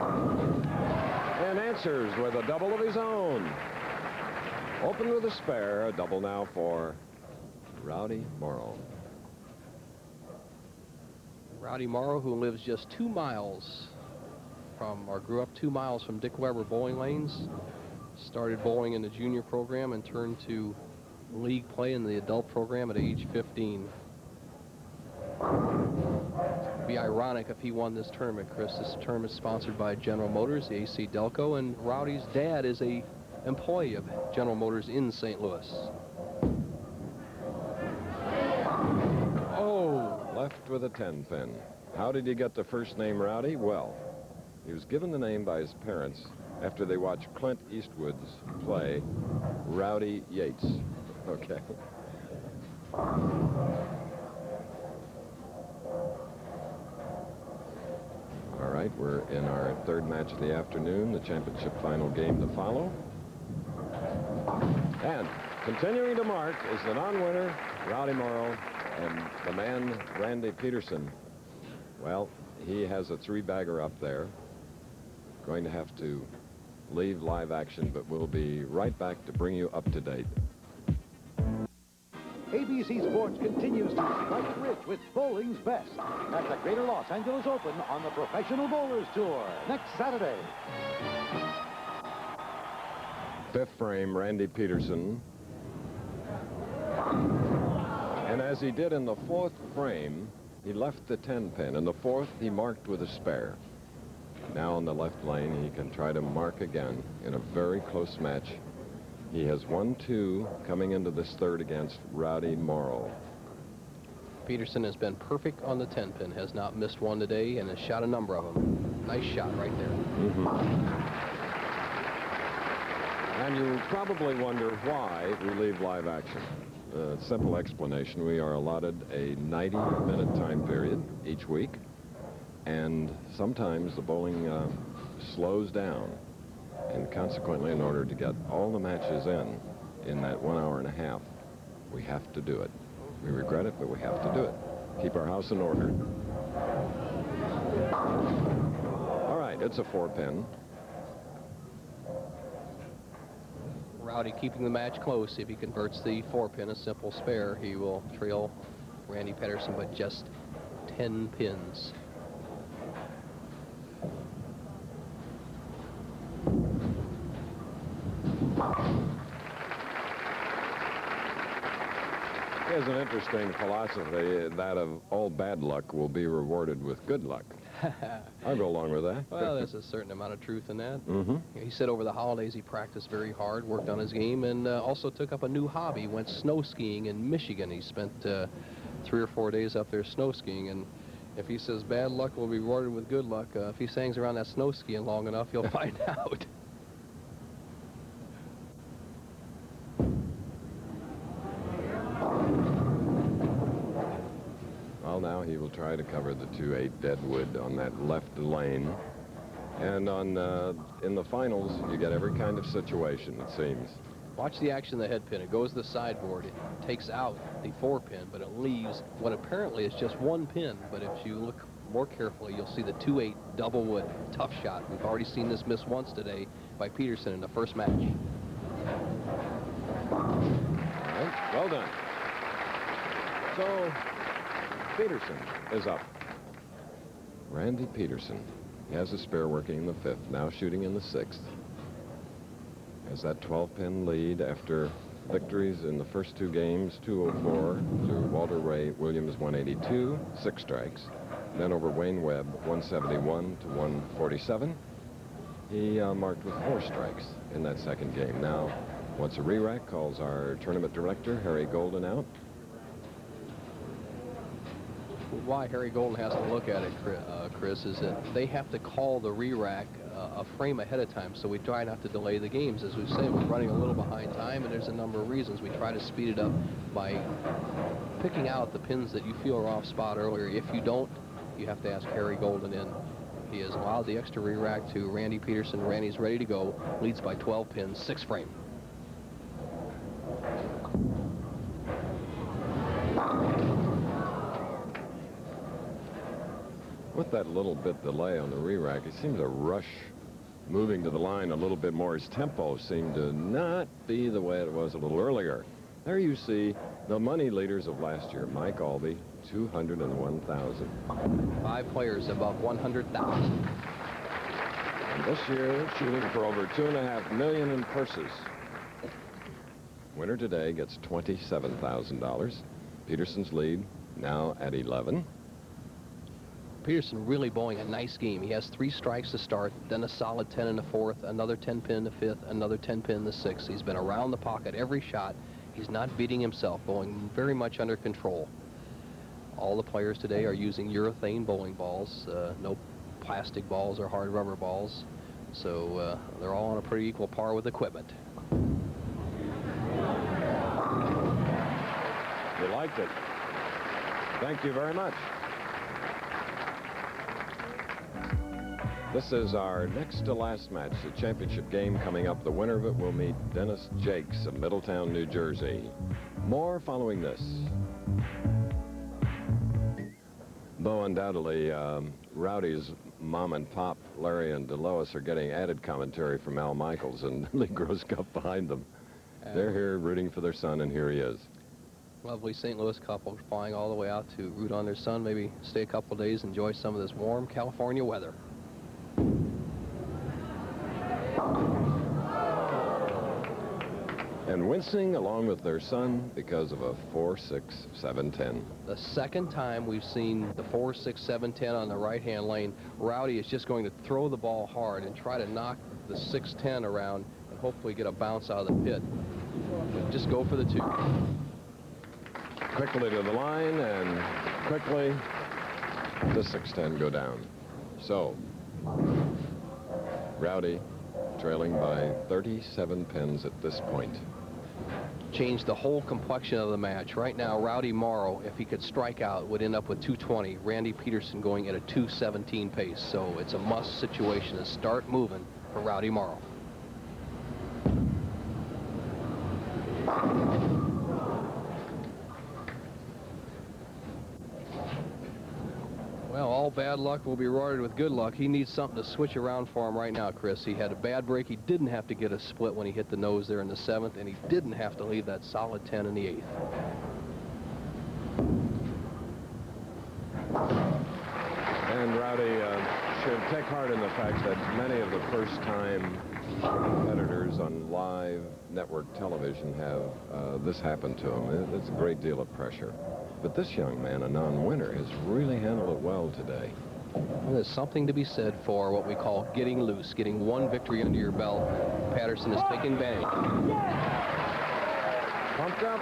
And answers with a double of his own. Open with a spare, a double now for Rowdy Morrow. Rowdy Morrow, who lives just 2 miles from, or grew up 2 miles from Dick Weber bowling lanes, started bowling in the junior program and turned to league play in the adult program at age 15. It'd be ironic if he won this tournament, Chris. This tournament is sponsored by General Motors, the AC Delco, and Rowdy's dad is a employee of General Motors in St. Louis. Left with a 10-pin. How did he get the first name Rowdy? Well, he was given the name by his parents after they watched Clint Eastwood's play, Rowdy Yates. Okay. All right, we're in our 3rd match of the afternoon, the championship final game to follow. And continuing to mark is the non-winner, Rowdy Morrow, and the man, Randy Peterson. Well, he has a 3-bagger up there. Going to have to leave live action, but we'll be right back to bring you up to date. ABC Sports continues to strike rich with bowling's best at the Greater Los Angeles Open on the Professional Bowlers Tour next Saturday. 5th frame, Randy Peterson. And as he did in the 4th frame, he left the 10-pin. In the 4th, he marked with a spare. Now on the left lane, he can try to mark again in a very close match. He has 1-2 coming into this 3rd against Rowdy Morrow. Peterson has been perfect on the 10-pin, has not missed one today, and has shot a number of them. Nice shot right there. And you probably wonder why we leave live action. Simple explanation, we are allotted a 90-minute time period each week, and sometimes the bowling slows down, and consequently, in order to get all the matches in that 1 hour and a half, we have to do it. We regret it, but we have to do it. Keep our house in order. All right, it's a 4-pin. Rowdy keeping the match close. If he converts the 4-pin, a simple spare, he will trail Randy Peterson, but just 10 pins. He has an interesting philosophy, that of all bad luck will be rewarded with good luck. I'll go along with that. Well, there's a certain amount of truth in that. He said over the holidays he practiced very hard, worked on his game, and also took up a new hobby. Went snow skiing in Michigan. He spent 3 or 4 days up there snow skiing, and if he says bad luck will be rewarded with good luck, if he hangs around that snow skiing long enough, you'll find out. Well, now he will try to cover the 2-8 deadwood on that left lane. And on in the finals, you get every kind of situation, it seems. Watch the action of the head pin. It goes to the sideboard. It takes out the 4-pin, but it leaves what apparently is just 1 pin. But if you look more carefully, you'll see the 2-8 double wood. Tough shot. We've already seen this miss once today by Peterson in the first match. Right, well done. So Peterson is up. Randy Peterson. He has a spare working in the 5th, now shooting in the 6th. Has that 12-pin lead after victories in the first 2 games, 204 to Walter Ray Williams 182, 6 strikes. Then over Wayne Webb, 171 to 147. He marked with 4 strikes in that second game. Now, wants a re-rack, calls our tournament director, Harry Golden, out. Why Harry Golden has to look at it, Chris, is that they have to call the re-rack a frame ahead of time, so we try not to delay the games. As we say, we're running a little behind time, and there's a number of reasons. We try to speed it up by picking out the pins that you feel are off spot earlier. If you don't, you have to ask Harry Golden in. He has allowed the extra re-rack to Randy Peterson. Randy's ready to go, leads by 12 pins, 6 frame. With that little bit delay on the re-rack, he seems to rush moving to the line a little bit more. His tempo seemed to not be the way it was a little earlier. There you see the money leaders of last year. Mike Albee, 201,000. 5 players above 100,000. And this year, shooting for over $2.5 million in purses. Winner today gets $27,000. Peterson's lead now at 11. Peterson really bowling a nice game. He has 3 strikes to start, then a solid 10 in the 4th, another 10 pin in the 5th, another 10 pin in the 6th. He's been around the pocket every shot. He's not beating himself, bowling very much under control. All the players today are using urethane bowling balls, no plastic balls or hard rubber balls. So they're all on a pretty equal par with equipment. You liked it. Thank you very much. This is our next to last match, the championship game coming up. The winner of it will meet Dennis Jakes of Middletown, New Jersey. More following this. Though undoubtedly, Rowdy's mom and pop, Larry and DeLois, are getting added commentary from Al Michaels and Lee Groscup behind them. They're here rooting for their son, and here he is. Lovely St. Louis couple flying all the way out to root on their son, maybe stay a couple days, enjoy some of this warm California weather. And wincing along with their son because of a 4-6-7-10. The second time we've seen the 4-6-7-10 on the right-hand lane. Rowdy is just going to throw the ball hard and try to knock the 6-10 around and hopefully get a bounce out of the pit. But just go for the 2. Quickly to the line, and quickly the 6-10 go down. So, Rowdy trailing by 37 pins at this point. Changed the whole complexion of the match. Right now, Rowdy Morrow, if he could strike out, would end up with 220. Randy Peterson going at a 217 pace. So it's a must situation to start moving for Rowdy Morrow. Well, all bad luck will be rewarded with good luck. He needs something to switch around for him right now, Chris. He had a bad break. He didn't have to get a split when he hit the nose there in the 7th, and he didn't have to leave that solid 10 in the 8th. And Rowdy should take heart in the fact that many of the first-time competitors on live network television have this happen to them. It's a great deal of pressure. But this young man, a non-winner, has really handled it well today. Well, there's something to be said for what we call getting loose, getting one victory under your belt. Patterson is taking advantage. Pumped up.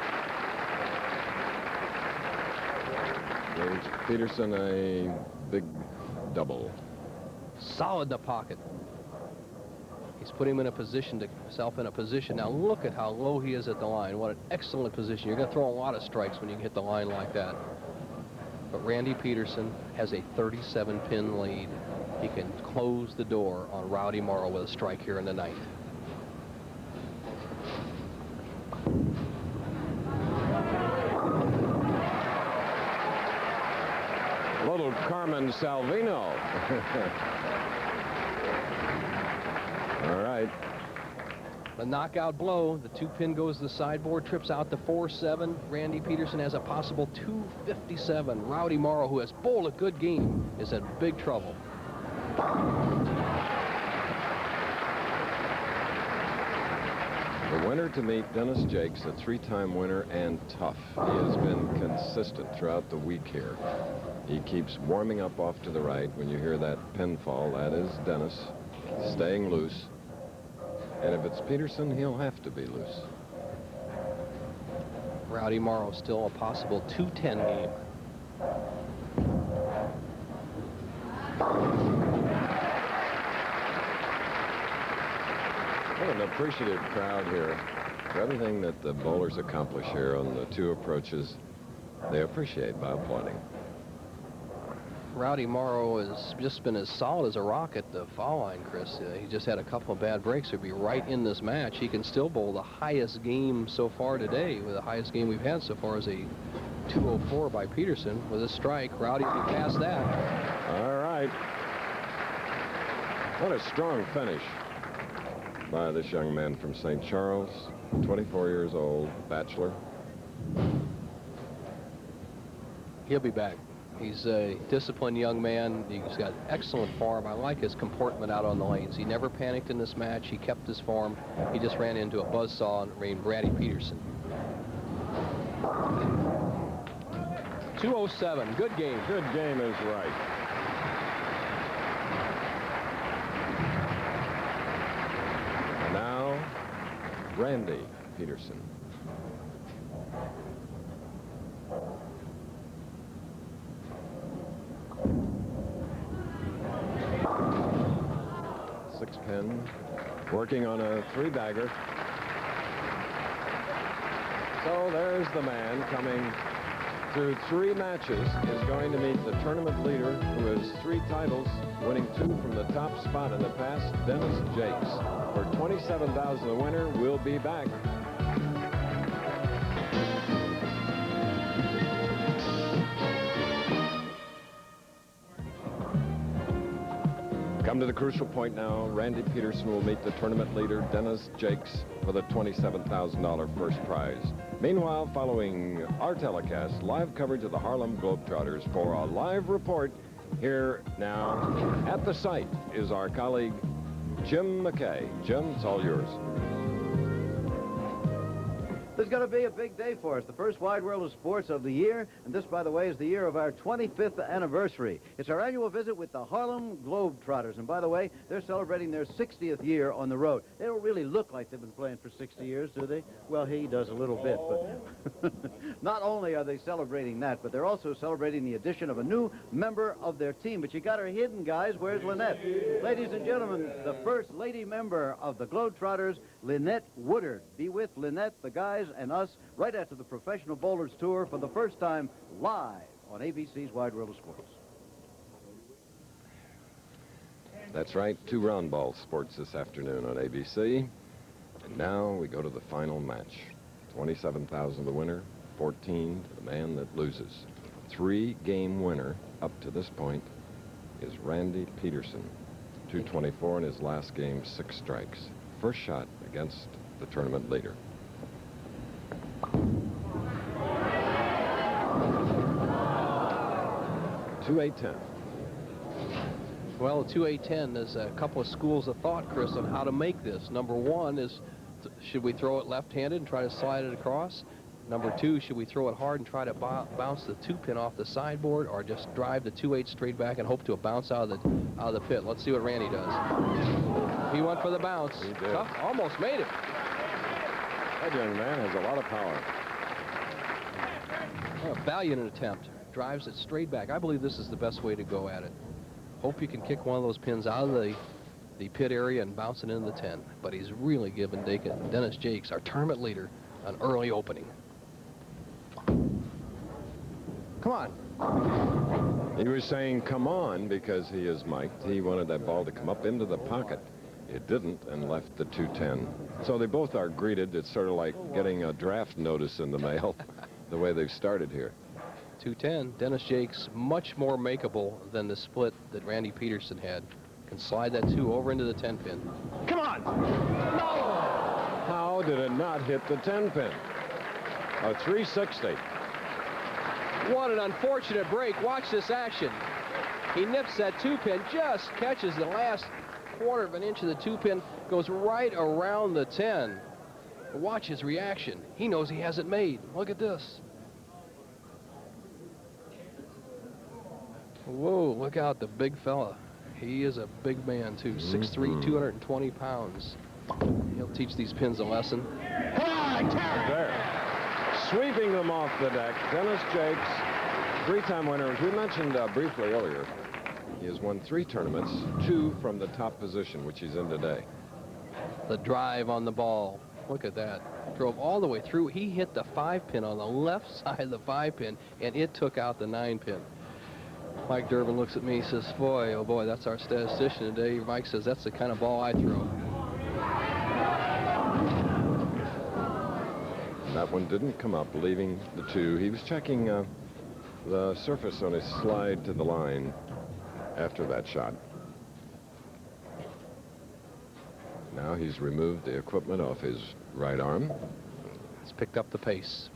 Gives Peterson a big double. Solid in the pocket. He's put him in a position, himself in a position. Now look at how low he is at the line. What an excellent position. You're going to throw a lot of strikes when you hit the line like that. But Randy Peterson has a 37-pin lead. He can close the door on Rowdy Morrow with a strike here in the 9th. Little Carmen Salvino. All right. The knockout blow. The 2-pin goes to the sideboard, trips out the 4-7. Randy Peterson has a possible 257. Rowdy Morrow, who has bowled a good game, is in big trouble. The winner to meet Dennis Jakes, a 3-time winner and tough. He has been consistent throughout the week here. He keeps warming up off to the right. When you hear that pin fall, that is Dennis staying loose. And if it's Peterson, he'll have to be loose. Rowdy Morrow still a possible 210 game. What an appreciative crowd here for everything that the bowlers accomplish here on the two approaches. They appreciate by applauding. Rowdy Morrow has just been as solid as a rock at the foul line, Chris. He just had a couple of bad breaks. He'll be right in this match. He can still bowl the highest game so far today. With the highest game we've had so far is a 204 by Peterson. With a strike, Rowdy will be past that. All right. What a strong finish by this young man from St. Charles, 24 years old, bachelor. He'll be back. He's a disciplined young man. He's got excellent form. I like his comportment out on the lanes. He never panicked in this match. He kept his form. He just ran into a buzzsaw named Webb-Peterson. 207. Good game. Good game is right. And now, Randy Peterson. Six pin, working on a three-bagger. So there's the man coming through 3 matches, is going to meet the tournament leader, who has 3 titles, winning 2 from the top spot in the past, Dennis Jakes. For $27,000, the winner will be back. Come to the crucial point now. Randy Peterson will meet the tournament leader, Dennis Jakes, for the $27,000 first prize. Meanwhile, following our telecast, live coverage of the Harlem Globetrotters, for a live report here now at the site is our colleague, Jim McKay. Jim, it's all yours. This is going to be a big day for us, the first Wide World of Sports of the year, and this, by the way, is the year of our 25th anniversary. It's our annual visit with the Harlem Globetrotters, and by the way, they're celebrating their 60th year on the road. They don't really look like they've been playing for 60 years, do they? Well, he does a little bit, but not only are they celebrating that, but they're also celebrating the addition of a new member of their team. But you got her hidden, guys. Where's Lynette? Ladies and gentlemen, the first lady member of the Globetrotters, Lynette Woodard. Be with Lynette, the guys, and us right after the Professional Bowlers Tour for the first time live on ABC's Wide World of Sports. That's right, 2 round ball sports this afternoon on ABC. And now we go to the final match. $27,000 the winner, 14 to the man that loses. 3-game winner up to this point is Randy Peterson. 224 in his last game, 6 strikes. First shot against the tournament leader. $2-8-10. Well, 2-8-10, there's a couple of schools of thought, Chris, on how to make this. Number 1 is, should we throw it left-handed and try to slide it across? Number 2, should we throw it hard and try to bounce the 2-pin off the sideboard, or just drive the 2-8 straight back and hope to bounce out of the pit? Let's see what Randy does. He went for the bounce. He did. Tough, almost made it. That young man has a lot of power. A valiant attempt. Drives it straight back. I believe this is the best way to go at it. Hope you can kick one of those pins out of the pit area and bounce it into the 10. But he's really given Dennis Jakes, our tournament leader, an early opening. Come on. He was saying, come on, because he is mic'd. He wanted that ball to come up into the pocket. It didn't, and left the 210. So they both are greeted. It's sort of like getting a draft notice in the mail, the way they've started here. 210. Dennis Jakes, much more makeable than the split that Randy Peterson had. Can slide that 2 over into the 10-pin. Come on! No! How did it not hit the 10-pin? A 360. What an unfortunate break. Watch this action. He nips that 2-pin, just catches the last quarter of an inch of the 2-pin, goes right around the 10. Watch his reaction. He knows he has it made. Look at this. Whoa, look out, the big fella. He is a big man, too. 6'3", 220 pounds. He'll teach these pins a lesson. There. Sweeping them off the deck, Dennis Jakes, three-time winner. As we mentioned briefly earlier, he has won 3 tournaments, 2 from the top position, which he's in today. The drive on the ball. Look at that. Drove all the way through. He hit the 5-pin on the left side of the 5-pin, and it took out the 9-pin. Mike Durbin looks at me and says, boy, oh boy, that's our statistician today. Mike says, that's the kind of ball I throw. That one didn't come up, leaving the 2. He was checking the surface on his slide to the line after that shot. Now he's removed the equipment off his right arm. He's picked up the pace.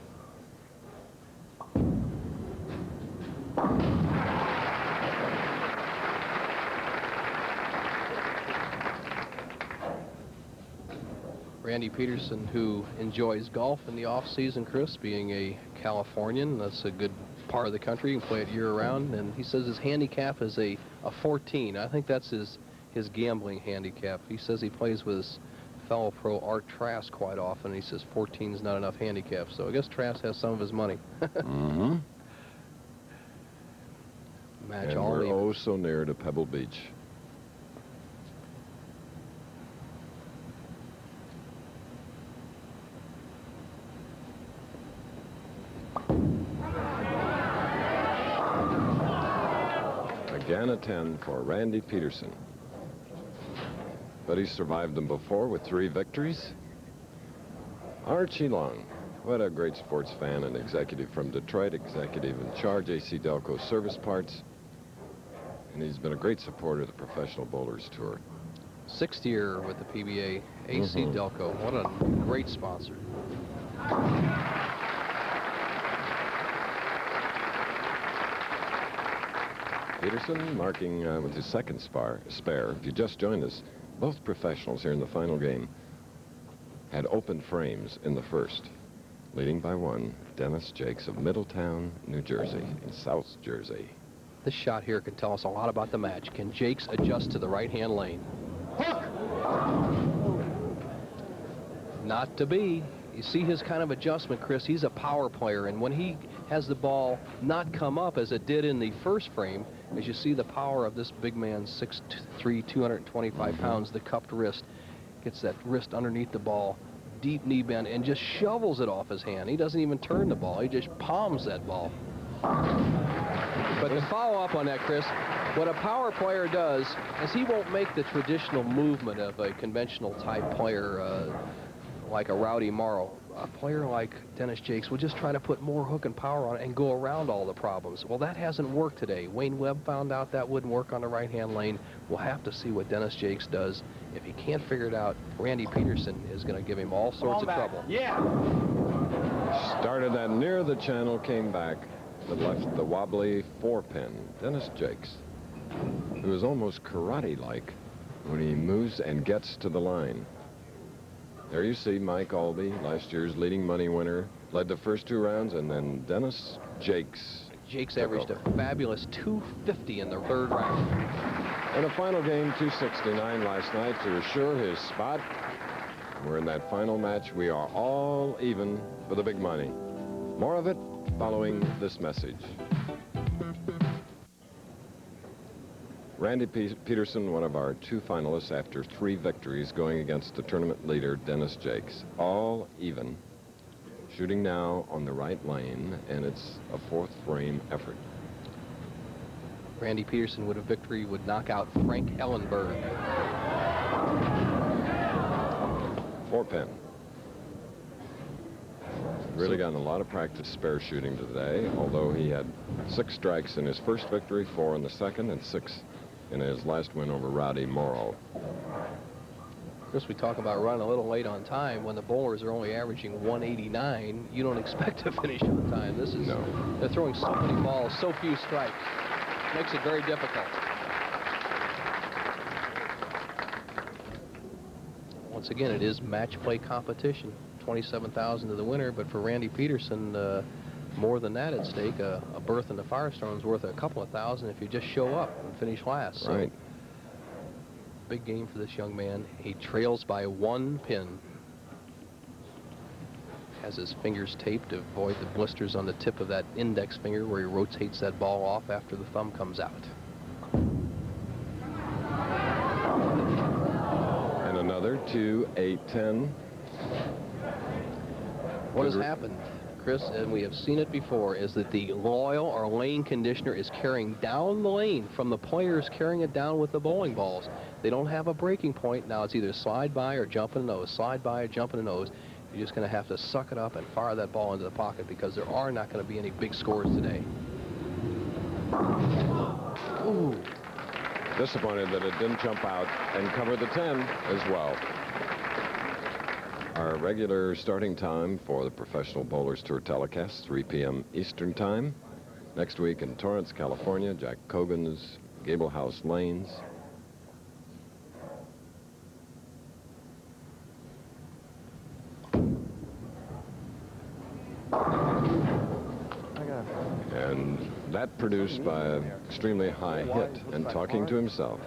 Randy Peterson, who enjoys golf in the off-season, Chris, being a Californian, that's a good part of the country. You can play it year-round, and he says his handicap is a 14. I think that's his gambling handicap. He says he plays with his fellow pro Art Trask quite often. He says 14 is not enough handicap, so I guess Trask has some of his money. Match and all we're even. oh so near to Pebble Beach. Again a 10 for Randy Peterson. But he's survived them before with 3 victories. Archie Long, what a great sports fan and executive from Detroit, executive in charge, AC Delco Service Parts. And he's been a great supporter of the Professional Bowlers Tour. 6th year with the PBA, AC Delco. What a great sponsor. Peterson marking with his second spare. If you just joined us, both professionals here in the final game had open frames in the first. Leading by 1, Dennis Jakes of Middletown, New Jersey, in South Jersey. This shot here can tell us a lot about the match. Can Jakes adjust to the right-hand lane? Not to be. You see his kind of adjustment, Chris. He's a power player, and when he has the ball not come up as it did in the first frame, as you see the power of this big man, 6'3", 225 pounds, the cupped wrist, gets that wrist underneath the ball, deep knee bend, and just shovels it off his hand. He doesn't even turn the ball. He just palms that ball. But to follow up on that, Chris, what a power player does is he won't make the traditional movement of a conventional type player like a Rowdy Morrow. A player like Dennis Jakes will just try to put more hook and power on it and go around all the problems. Well, that hasn't worked today. Wayne Webb found out that wouldn't work on the right-hand lane. We'll have to see what Dennis Jakes does. If he can't figure it out, Randy Peterson is going to give him all sorts of trouble. Yeah. Started that near the channel, came back, but left the wobbly 4-pin. Dennis Jakes, who is almost karate-like when he moves and gets to the line. There you see Mike Albee, last year's leading money winner, led the first 2 rounds, and then Dennis Jakes. Jakes averaged a fabulous 250 in the 3rd round. In a final game, 269 last night to assure his spot. We're in that final match. We are all even for the big money. More of it following this message. Randy Peterson, one of our 2 finalists after 3 victories, going against the tournament leader, Dennis Jakes. All even. Shooting now on the right lane, and it's a 4th frame effort. Randy Peterson with a victory would knock out Frank Ellenberg. 4-pin. Really gotten a lot of practice spare shooting today, although he had 6 strikes in his first victory, 4 in the second, and 6 in his last win over Rowdy Morrow. Chris, we talk about running a little late on time. When the bowlers are only averaging 189, you don't expect to finish on time. This is, they're throwing so many balls, so few strikes. Makes it very difficult. Once again, it is match play competition. $27,000 to the winner, but for Randy Peterson, more than that at stake. A berth in the Firestorm is worth a couple of thousand if you just show up and finish last. Right. So, big game for this young man. He trails by 1 pin. Has his fingers taped to avoid the blisters on the tip of that index finger where he rotates that ball off after the thumb comes out. And another 2, 8, 10. What has happened, Chris, and we have seen it before, is that the oil or lane conditioner is carrying down the lane from the players carrying it down with the bowling balls. They don't have a breaking point. Now it's either slide by or jump in the nose, slide by or jump in the nose. You're just going to have to suck it up and fire that ball into the pocket because there are not going to be any big scores today. Ooh. Disappointed that it didn't jump out and cover the 10 as well. Our regular starting time for the Professional Bowlers Tour telecast, 3 p.m. Eastern Time. Next week in Torrance, California, Jack Cogan's Gable House Lanes. And that produced by an extremely high hit and talking to himself,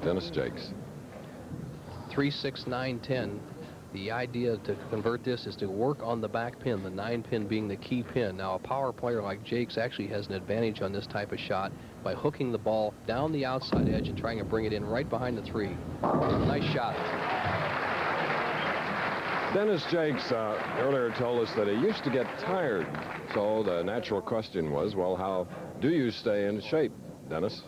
Dennis Jakes. 3, 6, 9, 10. The idea to convert this is to work on the back pin, the 9 pin being the key pin. Now, a power player like Jakes actually has an advantage on this type of shot by hooking the ball down the outside edge and trying to bring it in right behind the 3. Nice shot. Dennis Jakes earlier told us that he used to get tired. So the natural question was, well, how do you stay in shape, Dennis?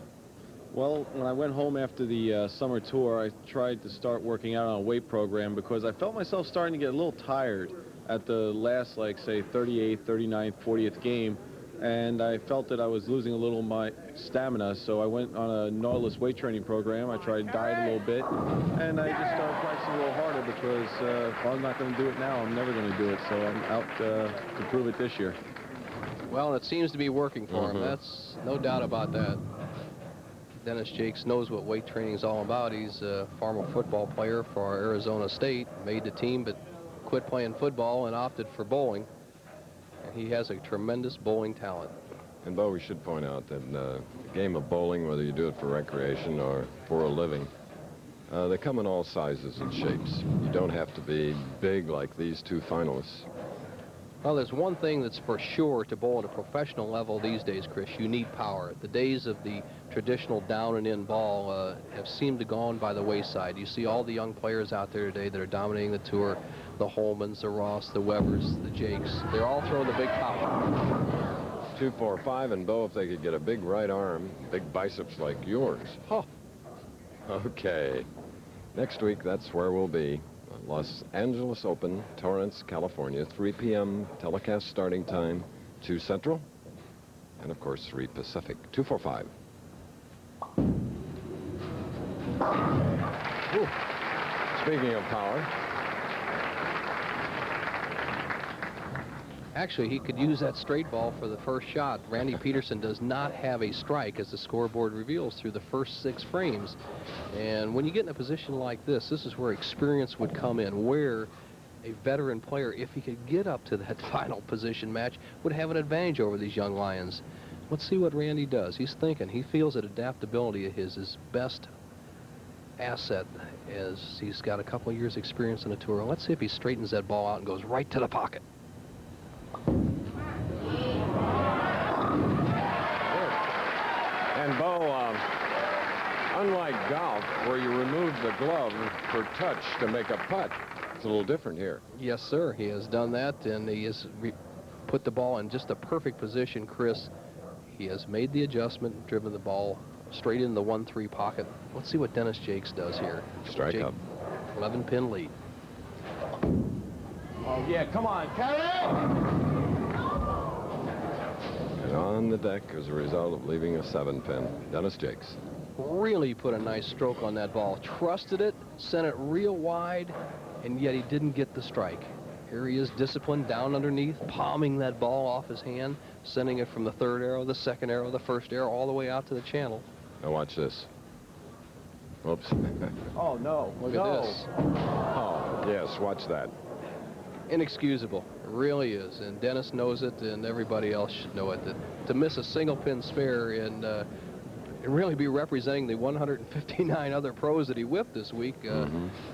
Well, when I went home after the summer tour, I tried to start working out on a weight program because I felt myself starting to get a little tired at the last, like, say, 38th, 39th, 40th game. And I felt that I was losing a little of my stamina, so I went on a Nautilus weight training program. I tried diet a little bit, and I just started practicing a little harder because if I'm not going to do it now, I'm never going to do it. So I'm out to prove it this year. Well, it seems to be working for him. That's no doubt about that. Dennis Jakes knows what weight training is all about. He's a former football player for Arizona State, made the team, but quit playing football and opted for bowling. And he has a tremendous bowling talent. And, Bo, we should point out that the game of bowling, whether you do it for recreation or for a living, they come in all sizes and shapes. You don't have to be big like these two finalists. Well, there's one thing that's for sure to bowl at a professional level these days, Chris. You need power. The days of the traditional down and in ball have seemed to gone by the wayside. You see all the young players out there today that are dominating the tour, the Holmans, the Ross, the Webbers, the Jakes. They're all throwing the big power. 2, 4, 5, and Bo, if they could get a big right arm, big biceps like yours. Oh. Okay. Next week, that's where we'll be. Los Angeles Open, Torrance, California, 3 p.m. telecast starting time, 2 Central, and of course 3 Pacific. 2, 4, 5. Whew. Speaking of power. Actually, he could use that straight ball for the first shot. Webb-Peterson does not have a strike, as the scoreboard reveals, through the first 6 frames. And when you get in a position like this is where experience would come in, where a veteran player, if he could get up to that final position match, would have an advantage over these young lions. Let's see what Randy does. He's thinking. He feels that adaptability is his best asset, as he's got a couple of years' experience in the tour. Let's see if he straightens that ball out and goes right to the pocket. And Bo, unlike golf, where you remove the glove for touch to make a putt, it's a little different here. Yes, sir. He has done that, and he has put the ball in just a perfect position, Chris. He has made the adjustment, driven the ball straight in the 1-3 pocket. Let's see what Dennis Jakes does here. Strike up. 11-pin lead. Oh, yeah, come on, carry it! And on the deck as a result of leaving a 7-pin, Dennis Jakes. Really put a nice stroke on that ball. Trusted it, sent it real wide, and yet he didn't get the strike. Here he is, disciplined, down underneath, palming that ball off his hand, sending it from the 3rd arrow, the 2nd arrow, the 1st arrow, all the way out to the channel. Now watch this. Oops. Oh, no. Look at this. Oh, yes, watch that. Inexcusable. It really is. And Dennis knows it, and everybody else should know it. That to miss a single pin spare and really be representing the 159 other pros that he whipped this week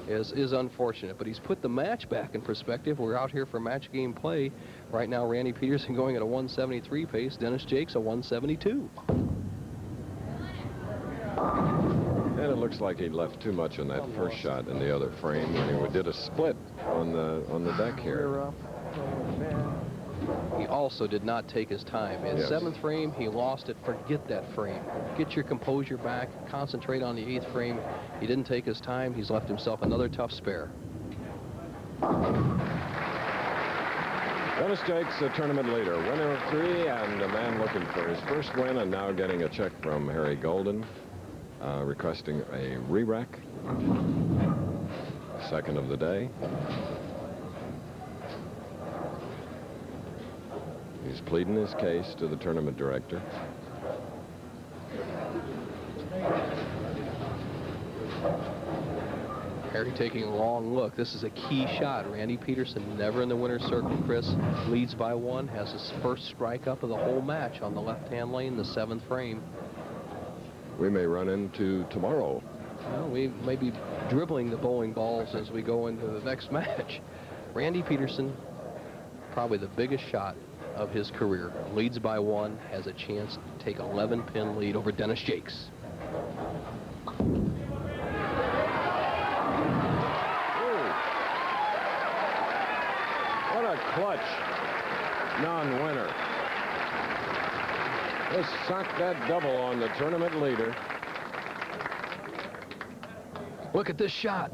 is unfortunate. But he's put the match back in perspective. We're out here for match game play. Right now, Randy Peterson going at a 173 pace. Dennis Jakes a 172. And it looks like he left too much on that first shot in the other frame when he did a split on the deck here. He also did not take his time. In seventh frame, he lost it. Forget that frame. Get your composure back. Concentrate on the eighth frame. He didn't take his time. He's left himself another tough spare. Dennis Jakes, a tournament leader, winner of 3, and a man looking for his first win, and now getting a check from Harry Golden, requesting a re-rack. Second of the day. He's pleading his case to the tournament director. Harry taking a long look. This is a key shot. Randy Peterson never in the winner's circle. Chris leads by 1, has his first strike up of the whole match on the left-hand lane, the 7th frame. We may run into tomorrow. Well, we may be dribbling the bowling balls as we go into the next match. Randy Peterson, probably the biggest shot of his career, leads by 1, has a chance to take 11-pin lead over Dennis Jakes. What a clutch non-winner. Just socked that double on the tournament leader. Look at this shot.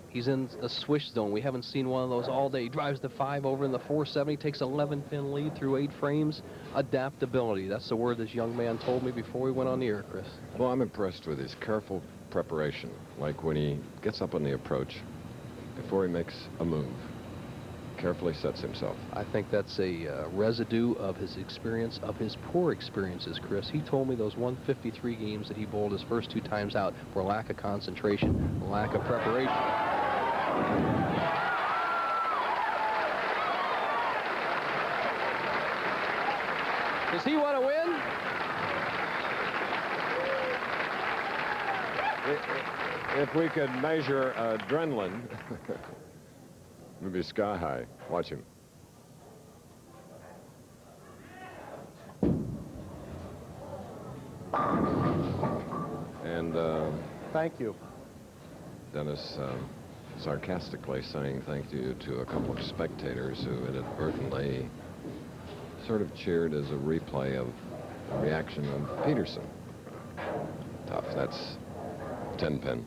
He's in a swish zone. We haven't seen one of those all day. He drives the 5 over in the 470, takes 11-pin lead through 8 frames. Adaptability. That's the word this young man told me before we went on the air, Chris. Well, I'm impressed with his careful preparation, like when he gets up on the approach, before he makes a move, carefully sets himself. I think that's a residue of his experience, of his poor experiences, Chris. He told me those 153 games that he bowled his first 2 times out were lack of concentration, lack of preparation. Does he want to win? If we could measure adrenaline, it would be sky high. Watch him. And thank you. Dennis sarcastically saying thank you to a couple of spectators who inadvertently sort of cheered as a replay of the reaction of Peterson. Tough. That's 10-pin.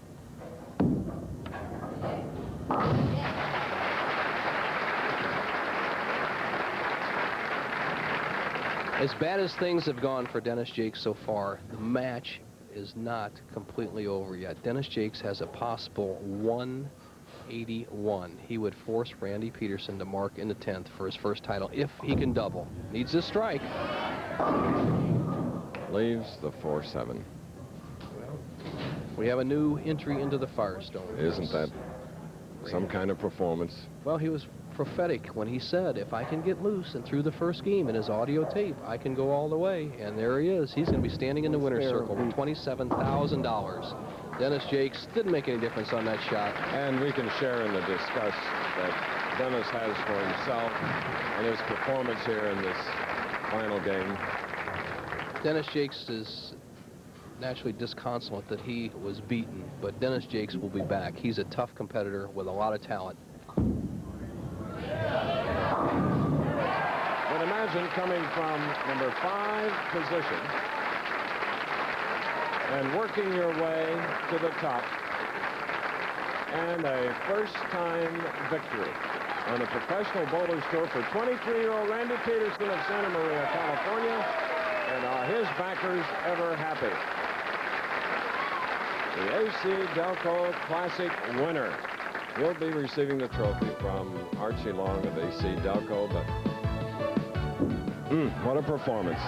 As bad as things have gone for Dennis Jakes so far, the match is not completely over yet. Dennis Jakes has a possible 181. He would force Randy Peterson to mark in the 10th for his first title if he can double. Needs a strike. Leaves the 4-7. We have a new entry into the Firestone. Isn't that some kind of performance? Well, he was prophetic when he said, if I can get loose and through the first game in his audio tape, I can go all the way. And there he is. He's going to be standing in the winner's circle with $27,000. Dennis Jakes didn't make any difference on that shot. And we can share in the disgust that Dennis has for himself and his performance here in this final game. Dennis Jakes is naturally disconsolate that he was beaten, but Dennis Jakes will be back. He's a tough competitor with a lot of talent. But imagine coming from number 5 position and working your way to the top and a first-time victory on the Professional Bowlers Tour for 23-year-old Randy Peterson of Santa Maria, California. And are his backers ever happy? The AC Delco Classic winner. He'll be receiving the trophy from Archie Long of AC Delco, but what a performance.